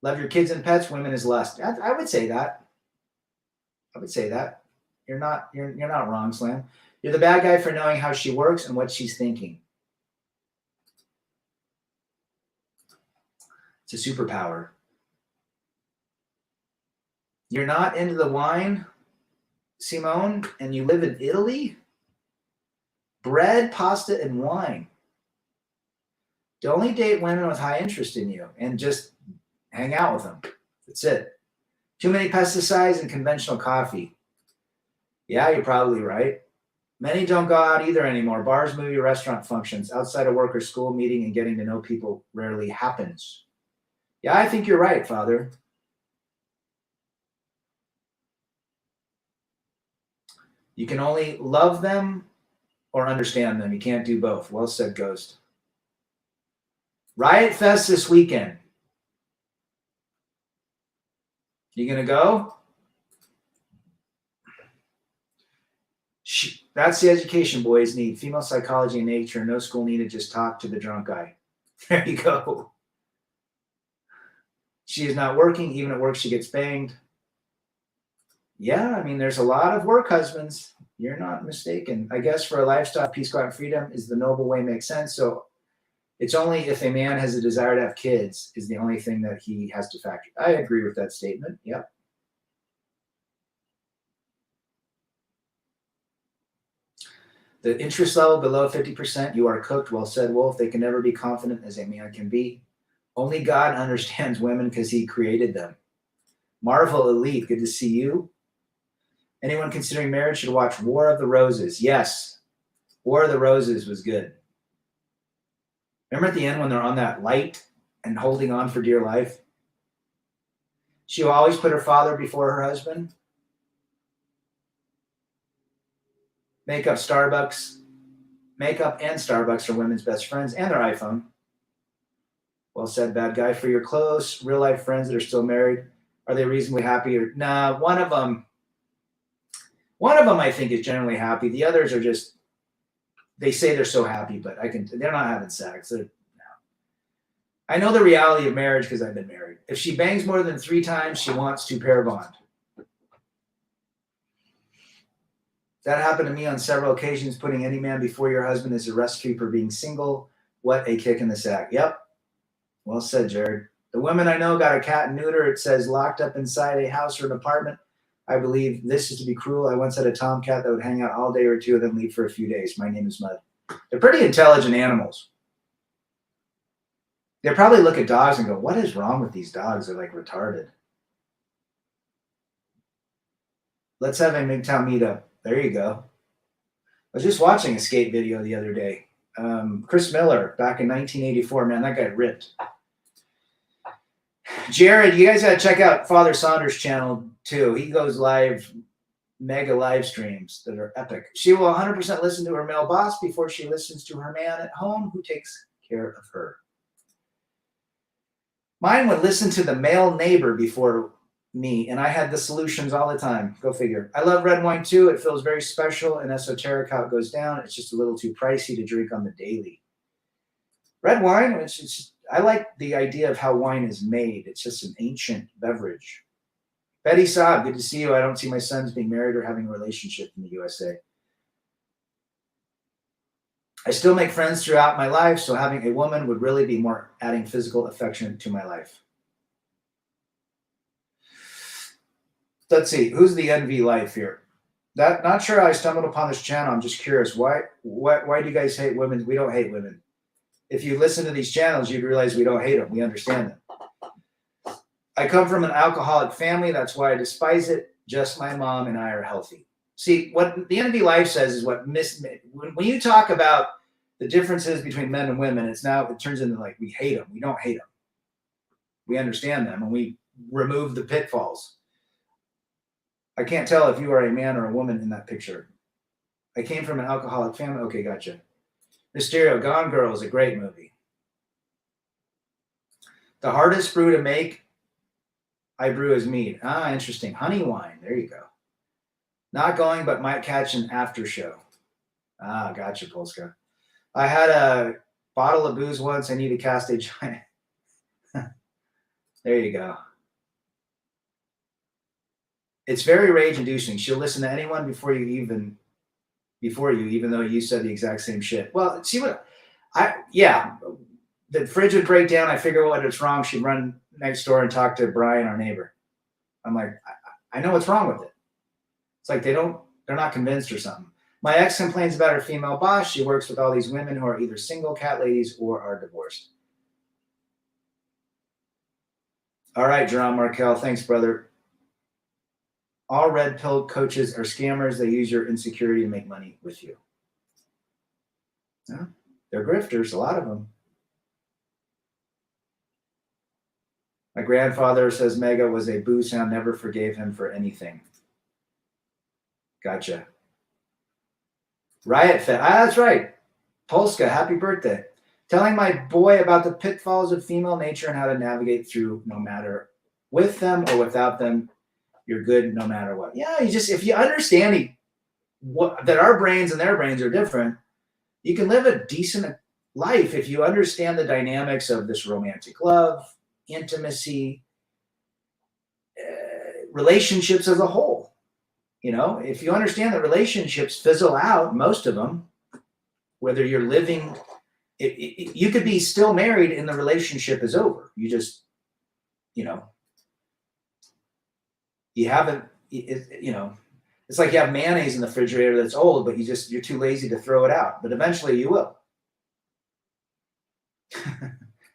Love your kids and pets. Women is lust. I would say that. I would say that. You're not wrong, Slam. You're the bad guy for knowing how she works and what she's thinking. It's a superpower. You're not into the wine, Simone, and you live in Italy? Bread, pasta, and wine. To only date women with high interest in you and just hang out with them. That's it. Too many pesticides and conventional coffee. Yeah, you're probably right. Many don't go out either anymore. Bars, movie, restaurant functions, outside of work or school meeting and getting to know people rarely happens. Yeah, I think you're right, Father. You can only love them or understand them. You can't do both. Well said, Ghost. Riot Fest this weekend. You gonna go? That's the education boys need. Female psychology and nature. No school needed. Just talk to the drunk guy. There you go. She is not working. Even at work, she gets banged. Yeah, I mean, there's a lot of work husbands. You're not mistaken. I guess for a lifestyle, peace, quiet, and freedom is the noble way, makes sense. So it's only if a man has a desire to have kids is the only thing that he has to factor. I agree with that statement. Yep. The interest level below 50%, you are cooked. Well said, Wolf. They can never be confident as a man can be. Only God understands women because he created them. Marvel Elite, good to see you. Anyone considering marriage should watch War of the Roses. Yes, War of the Roses was good. Remember at the end when they're on that light and holding on for dear life? She will always put her father before her husband. Makeup and Starbucks are women's best friends and their iPhone. Well said, bad guy. For your close, real-life friends that are still married, are they reasonably happy? Or nah, one of them I think is generally happy. The others are just, they say they're so happy, but they're not having sex. I know the reality of marriage because I've been married. If she bangs more than 3 times, she wants to pair bond. That happened to me on several occasions. Putting any man before your husband is a recipe for being single. What a kick in the sack. Yep. Well said, Jared. The women I know got a cat and neuter. It says locked up inside a house or an apartment. I believe this is to be cruel. I once had a tomcat that would hang out all day or two and then leave for a few days. My name is Mud. They're pretty intelligent animals. They probably look at dogs and go, what is wrong with these dogs? They're like retarded. Let's have a MGTOW meetup. There you go. I was just watching a skate video the other day. Chris Miller back in 1984. Man, that guy ripped. Jared, you guys got to check out Father Saunders' channel too. He goes live mega live streams that are epic. She will 100% listen to her male boss before she listens to her man at home who takes care of her. Mine would listen to the male neighbor before me, and I had the solutions all the time. Go figure. I love red wine too. It feels very special and esoteric how it goes down. It's just a little too pricey to drink on the daily. Red wine, I like the idea of how wine is made. It's just an ancient beverage. Betty Saab, good to see you. I don't see my sons being married or having a relationship in the USA. I still make friends throughout my life, so having a woman would really be more adding physical affection to my life. Let's see, who's the envy life here? Not sure how I stumbled upon this channel. I'm just curious. Why do you guys hate women? We don't hate women. If you listen to these channels, you'd realize we don't hate them. We understand them. I come from an alcoholic family. That's why I despise it. Just my mom and I are healthy. See, what the envy life says is when you talk about the differences between men and women, it turns into like we hate them. We don't hate them. We understand them and we remove the pitfalls. I can't tell if you are a man or a woman in that picture. I came from an alcoholic family. Okay, gotcha. Mysterio, Gone Girl is a great movie. The hardest brew to make, I brew as mead. Ah, interesting. Honey wine. There you go. Not going, but might catch an after show. Ah, gotcha, Polska. I had a bottle of booze once. I need to cast a giant. There you go. It's very rage-inducing. She'll listen to anyone before you, even though you said the exact same shit. Well, see what the fridge would break down. I figure out what's wrong. She'd run next door and talk to Brian, our neighbor. I'm like, I know what's wrong with it. It's like they're not convinced or something. My ex complains about her female boss. She works with all these women who are either single cat ladies or are divorced. All right, Jerome Markel. Thanks, brother. All red pill coaches are scammers. They use your insecurity to make money with you. Yeah, they're grifters, a lot of them. My grandfather says Mega was a boo sound, never forgave him for anything. Gotcha. Riot Fit. Ah, that's right. Polska, happy birthday. Telling my boy about the pitfalls of female nature and how to navigate through no matter with them or without them. You're good no matter what. Yeah, if you understand that our brains and their brains are different, you can live a decent life if you understand the dynamics of this romantic love, intimacy, relationships as a whole. If you understand that relationships fizzle out, most of them, whether you're living, you could be still married and the relationship is over. You just, you haven't, it's like you have mayonnaise in the refrigerator that's old, but you're too lazy to throw it out. But eventually you will.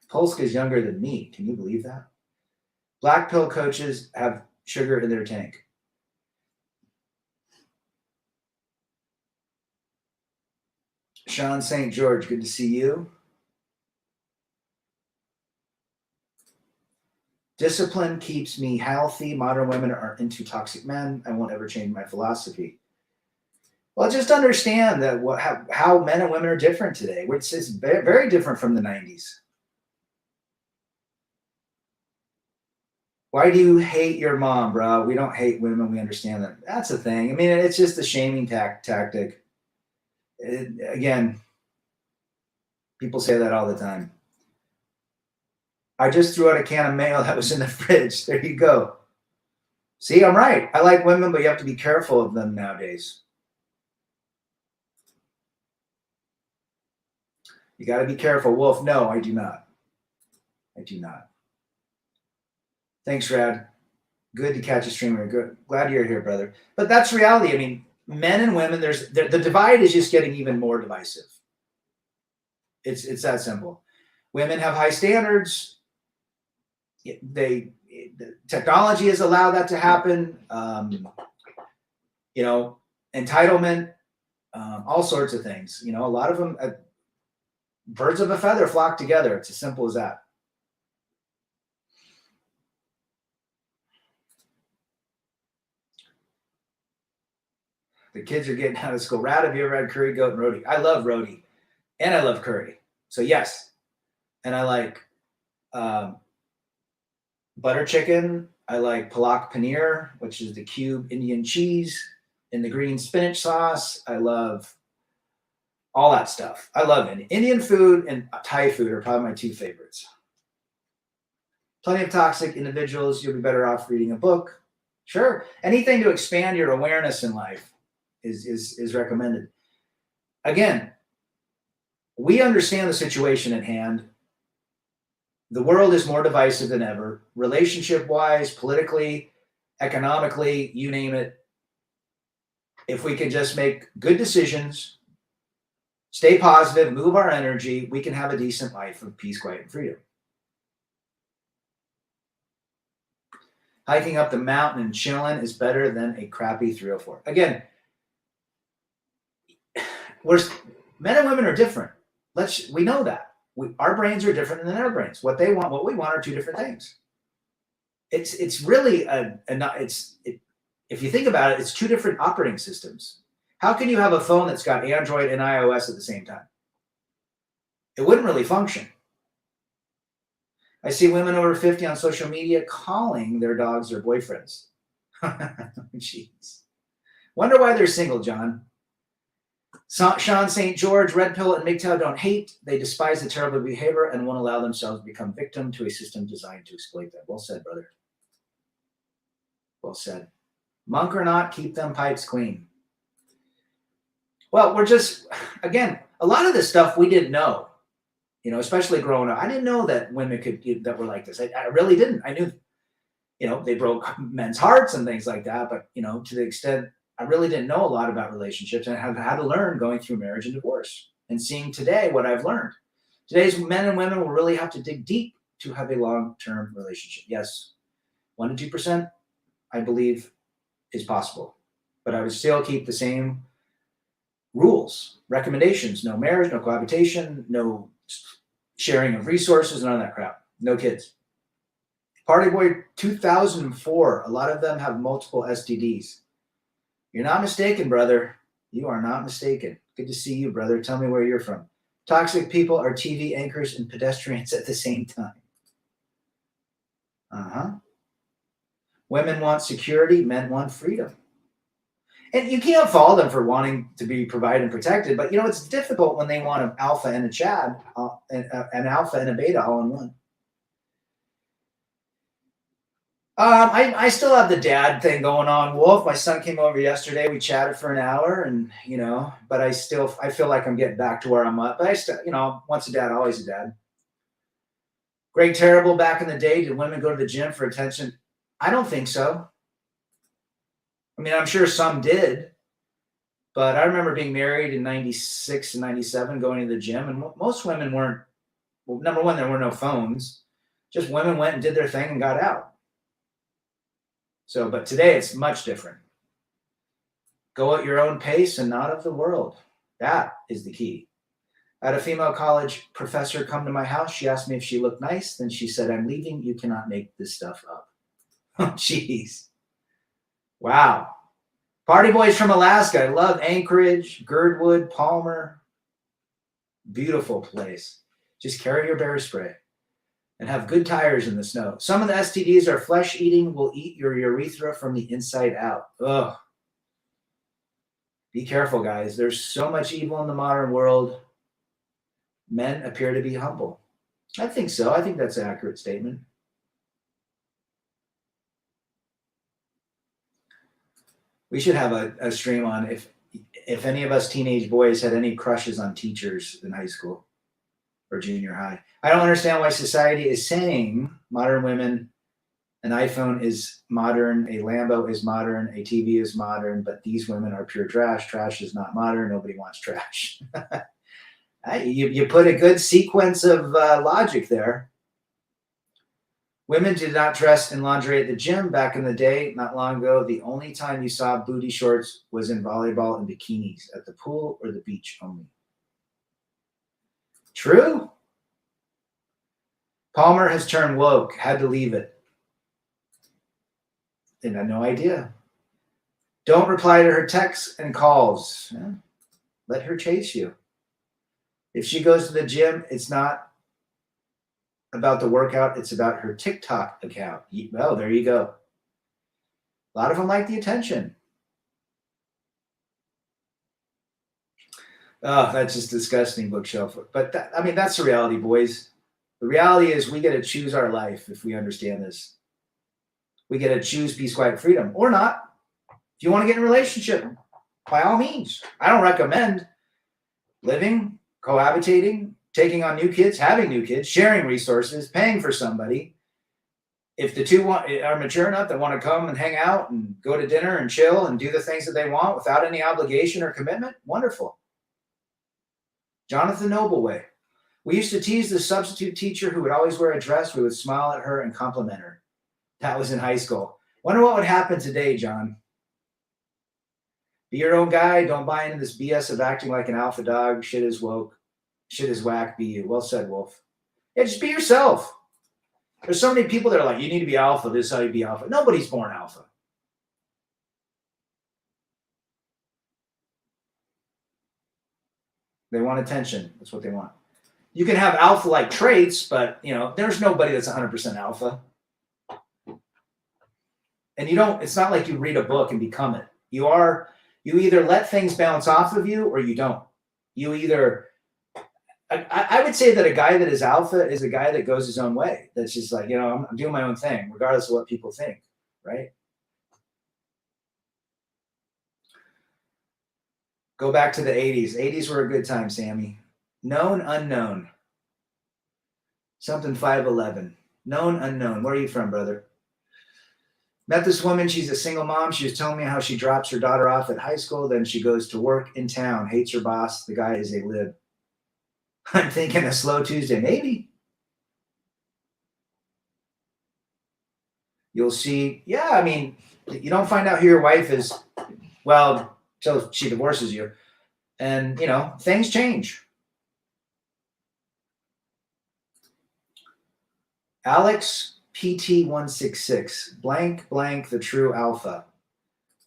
Polska is younger than me. Can you believe that? Black pill coaches have sugar in their tank. Sean St. George, good to see you. Discipline keeps me healthy. Modern women are into toxic men. I won't ever change my philosophy. Well, just understand that how men and women are different today. It's very, very different from the 90s. Why do you hate your mom, bro? We don't hate women. We understand that. That's the thing. I mean, it's just a shaming tactic. Again, people say that all the time. I just threw out a can of mayo that was in the fridge. There you go. See, I'm right. I like women, but you have to be careful of them nowadays. You got to be careful. Wolf, no, I do not. I do not. Thanks, Rad. Good to catch a streamer. Good. Glad you're here, brother. But that's reality. I mean, men and women, the divide is just getting even more divisive. It's that simple. Women have high standards. The technology has allowed that to happen. Entitlement, all sorts of things. A lot of them, birds of a feather flock together. It's as simple as that. The kids are getting out of school. Rat, have you ever had curry goat and roti? I love roti and I love curry. So yes. And I like butter chicken. I like palak paneer, which is the cube Indian cheese in the green spinach sauce. I love all that stuff. I love it. Indian food and Thai food are probably my two favorites. Plenty of toxic individuals. You'll be better off reading a book. Sure. Anything to expand your awareness in life is recommended. Again, we understand the situation at hand. The world is more divisive than ever, relationship-wise, politically, economically, you name it. If we can just make good decisions, stay positive, move our energy, we can have a decent life of peace, quiet, and freedom. Hiking up the mountain and chilling is better than a crappy 304. Again, men and women are different. We know that. Our brains are different than their brains. What they want, what we want are two different things. It's really if you think about it, it's two different operating systems. How can you have a phone that's got Android and iOS at the same time? It wouldn't really function. I see women over 50 on social media calling their dogs their boyfriends. Jeez. Wonder why they're single, John. Sean St. George, Red Pill, and MGTOW don't hate. They despise the terrible behavior and won't allow themselves to become victim to a system designed to exploit them. Well said, brother. Well said. Monk or not, keep them pipes clean. Well, again, a lot of this stuff we didn't know, especially growing up. I didn't know that women that were like this. I really didn't. I knew, they broke men's hearts and things like that. But, to the extent I really didn't know a lot about relationships, and I have had to learn going through marriage and divorce and seeing today what I've learned. Today's men and women will really have to dig deep to have a long-term relationship. Yes, 1% to 2%, I believe, is possible. But I would still keep the same rules, recommendations: no marriage, no cohabitation, no sharing of resources, none of that crap. No kids. Party Boy 2004, a lot of them have multiple STDs. You're not mistaken, brother. You are not mistaken. Good to see you, brother. Tell me where you're from. Toxic people are TV anchors and pedestrians at the same time. Women want security, men want freedom. And you can't fault them for wanting to be provided and protected, but it's difficult when they want an alpha and a Chad, an alpha and a beta all in one. I still have the dad thing going on, Wolf. My son came over yesterday. We chatted for an hour, and but I feel like I'm getting back to where I'm at. But I still, once a dad, always a dad. Greg Terrible, back in the day, did women go to the gym for attention? I don't think so. I mean, I'm sure some did, but I remember being married in 96 and 97, going to the gym, and most women weren't. Well, number one, there were no phones. Just women went and did their thing and got out. So, but today it's much different. Go at your own pace and not of the world. That is the key. I had a female college professor come to my house. She asked me if she looked nice. Then she said, "I'm leaving. You cannot make this stuff up." Oh, jeez. Wow. Party boys from Alaska. I love Anchorage, Girdwood, Palmer. Beautiful place. Just carry your bear spray and have good tires in the snow. Some of the STDs are flesh-eating, will eat your urethra from the inside out. Ugh. Be careful, guys. There's so much evil in the modern world. Men appear to be humble. I think so. I think that's an accurate statement. We should have a stream on if any of us teenage boys had any crushes on teachers in high school or junior high. I don't understand why society is saying modern women, an iPhone is modern, a Lambo is modern, a TV is modern, but these women are pure trash. Trash is not modern. Nobody wants trash. You put a good sequence of logic there. Women did not dress in lingerie at the gym back in the day. Not long ago, the only time you saw booty shorts was in volleyball and bikinis at the pool or the beach only. True. Palmer has turned woke. Had to leave it. And I had no idea. Don't reply to her texts and calls. Yeah. Let her chase you. If she goes to the gym, it's not about the workout, it's about her TikTok account. Well, there you go. A lot of them like the attention. Oh, that's just disgusting bookshelf. But that's the reality, boys. The reality is we get to choose our life if we understand this. We get to choose peace, quiet, freedom, or not. If you want to get in a relationship, by all means. I don't recommend living, cohabitating, taking on new kids, having new kids, sharing resources, paying for somebody. If the two are mature enough that want to come and hang out and go to dinner and chill and do the things that they want without any obligation or commitment, wonderful. Jonathan Nobleway. We used to tease the substitute teacher who would always wear a dress. We would smile at her and compliment her. That was in high school. Wonder what would happen today, John. Be your own guy. Don't buy into this BS of acting like an alpha dog. Shit is woke. Shit is whack. Be you. Well said, Wolf. Yeah, just be yourself. There's so many people that are like, you need to be alpha. This is how you be alpha. Nobody's born alpha. They want attention. That's what they want. You can have alpha-like traits, but there's nobody that's 100% alpha. And it's not like you read a book and become it. You either let things bounce off of you or you don't. I would say that a guy that is alpha is a guy that goes his own way. That's just like, I'm doing my own thing, regardless of what people think, right? Go back to the 80s. 80s were a good time, Sammy. Known, unknown. Something 5'11". Known, unknown. Where are you from, brother? Met this woman. She's a single mom. She was telling me how she drops her daughter off at high school. Then she goes to work in town. Hates her boss. The guy is a lib. I'm thinking a slow Tuesday. Maybe. You'll see. Yeah, you don't find out who your wife is, well, until she divorces you. And, things change. Alex PT166, blank, the true alpha.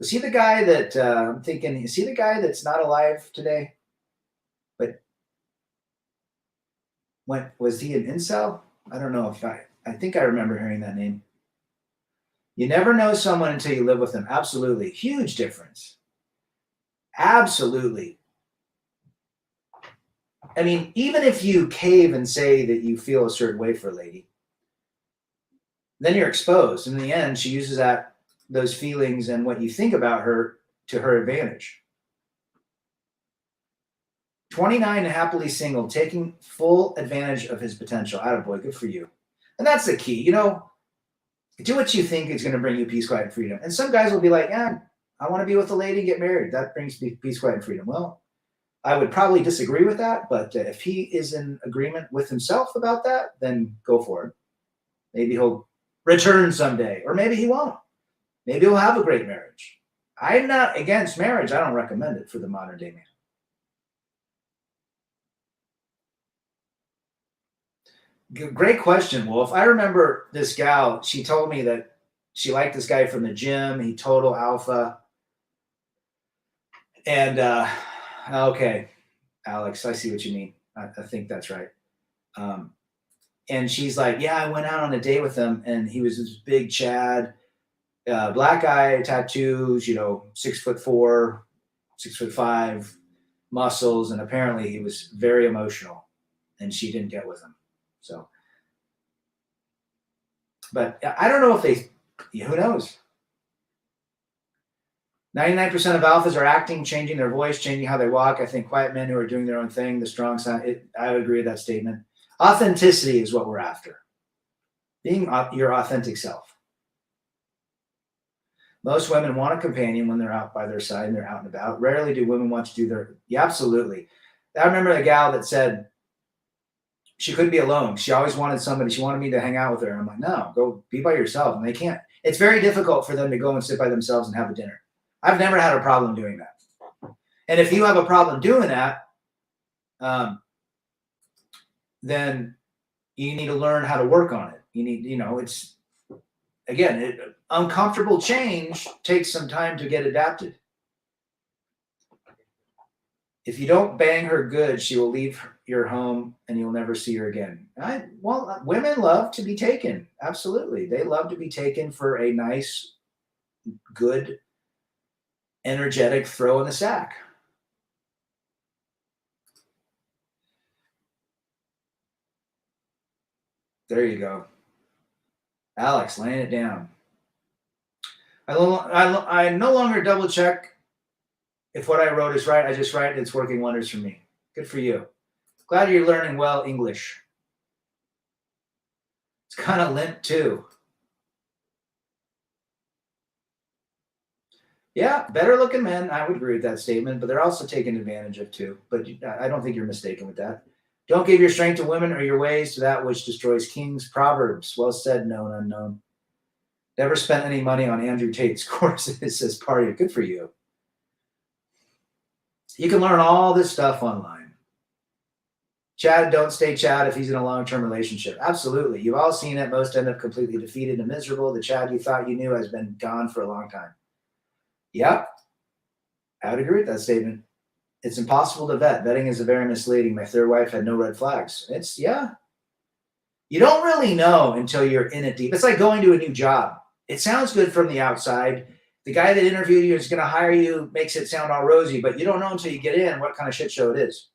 Was he the guy that, I'm thinking, is he the guy that's not alive today? But was he an incel? I don't know if I think I remember hearing that name. You never know someone until you live with them. Absolutely. Huge difference. Absolutely. Even if you cave and say that you feel a certain way for a lady, then you're exposed. In the end, she uses those feelings and what you think about her to her advantage. 29 and happily single, taking full advantage of his potential. Attaboy, good for you. And that's the key. Do what you think is going to bring you peace, quiet, and freedom. And some guys will be like, I want to be with a lady, get married. That brings me peace, quiet, and freedom. Well, I would probably disagree with that, but if he is in agreement with himself about that, then go for it. Maybe he'll return someday, or maybe he won't. Maybe he'll have a great marriage. I'm not against marriage. I don't recommend it for the modern day man. Great question, Wolf. I remember this gal, she told me that she liked this guy from the gym. He total alpha. And, okay, Alex, I see what you mean. I think that's right. And she's like, yeah, I went out on a date with him, and he was this big Chad, black guy, tattoos, 6'4", 6'5", muscles, and apparently he was very emotional, and she didn't get with him. So, but I don't know if who knows? 99% of alphas are acting, changing their voice, changing how they walk. I think quiet men who are doing their own thing, the strong side, I would agree with that statement. Authenticity is what we're after. Being your authentic self. Most women want a companion when they're out by their side and they're out and about. Rarely do women want to do yeah, absolutely. I remember a gal that said she couldn't be alone. She always wanted somebody. She wanted me to hang out with her. And I'm like, no, go be by yourself. And they can't. It's very difficult for them to go and sit by themselves and have a dinner. I've never had a problem doing that. And if you have a problem doing that, then you need to learn how to work on it. You need, again, uncomfortable change takes some time to get adapted. If you don't bang her good, she will leave your home and you'll never see her again. Well, women love to be taken. Absolutely. They love to be taken for a nice, good, energetic throw in the sack. There you go. Alex, laying it down. I no longer double check if what I wrote is right. I just write it. It's working wonders for me. Good for you. Glad you're learning well English. It's kind of limp too. Yeah, better looking men. I would agree with that statement, but they're also taken advantage of too. But I don't think you're mistaken with that. Don't give your strength to women or your ways to that which destroys kings. Proverbs. Well said, known, unknown. Never spent any money on Andrew Tate's courses, says Party. Good for you. You can learn all this stuff online. Chad, don't stay Chad if he's in a long-term relationship. Absolutely. You've all seen it. Most end up completely defeated and miserable. The Chad you thought you knew has been gone for a long time. Yep. I would agree with that statement. It's impossible to vet. Vetting is very misleading. My third wife had no red flags. You don't really know until you're in it deep. It's like going to a new job. It sounds good from the outside. The guy that interviewed you is going to hire you, makes it sound all rosy, but you don't know until you get in what kind of shit show it is.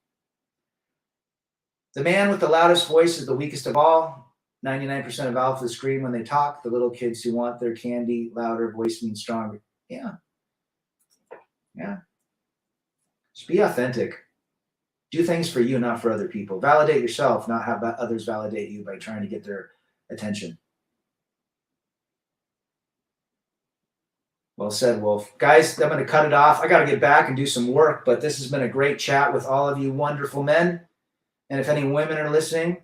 The man with the loudest voice is the weakest of all. 99% of alphas scream when they talk. The little kids who want their candy, louder voice means stronger. Yeah. Just be authentic. Do things for you, not for other people. Validate yourself, not have others validate you by trying to get their attention. Well said, Wolf. Guys, I'm going to cut it off. I got to get back and do some work, but this has been a great chat with all of you wonderful men. And if any women are listening,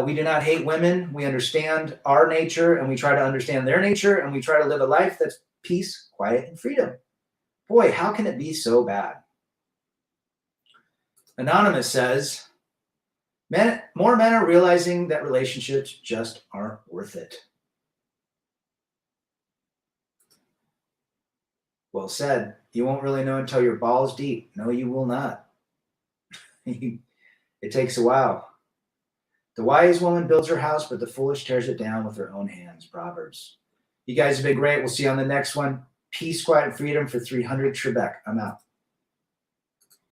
we do not hate women. We understand our nature and we try to understand their nature and we try to live a life that's peace, quiet, and freedom. Boy, how can it be so bad? Anonymous says, more men are realizing that relationships just aren't worth it. Well said. You won't really know until your balls deep. No, you will not. It takes a while. The wise woman builds her house, but the foolish tears it down with her own hands. Proverbs. You guys have been great. We'll see you on the next one. Peace, quiet, and freedom for 300 Trebek. I'm out.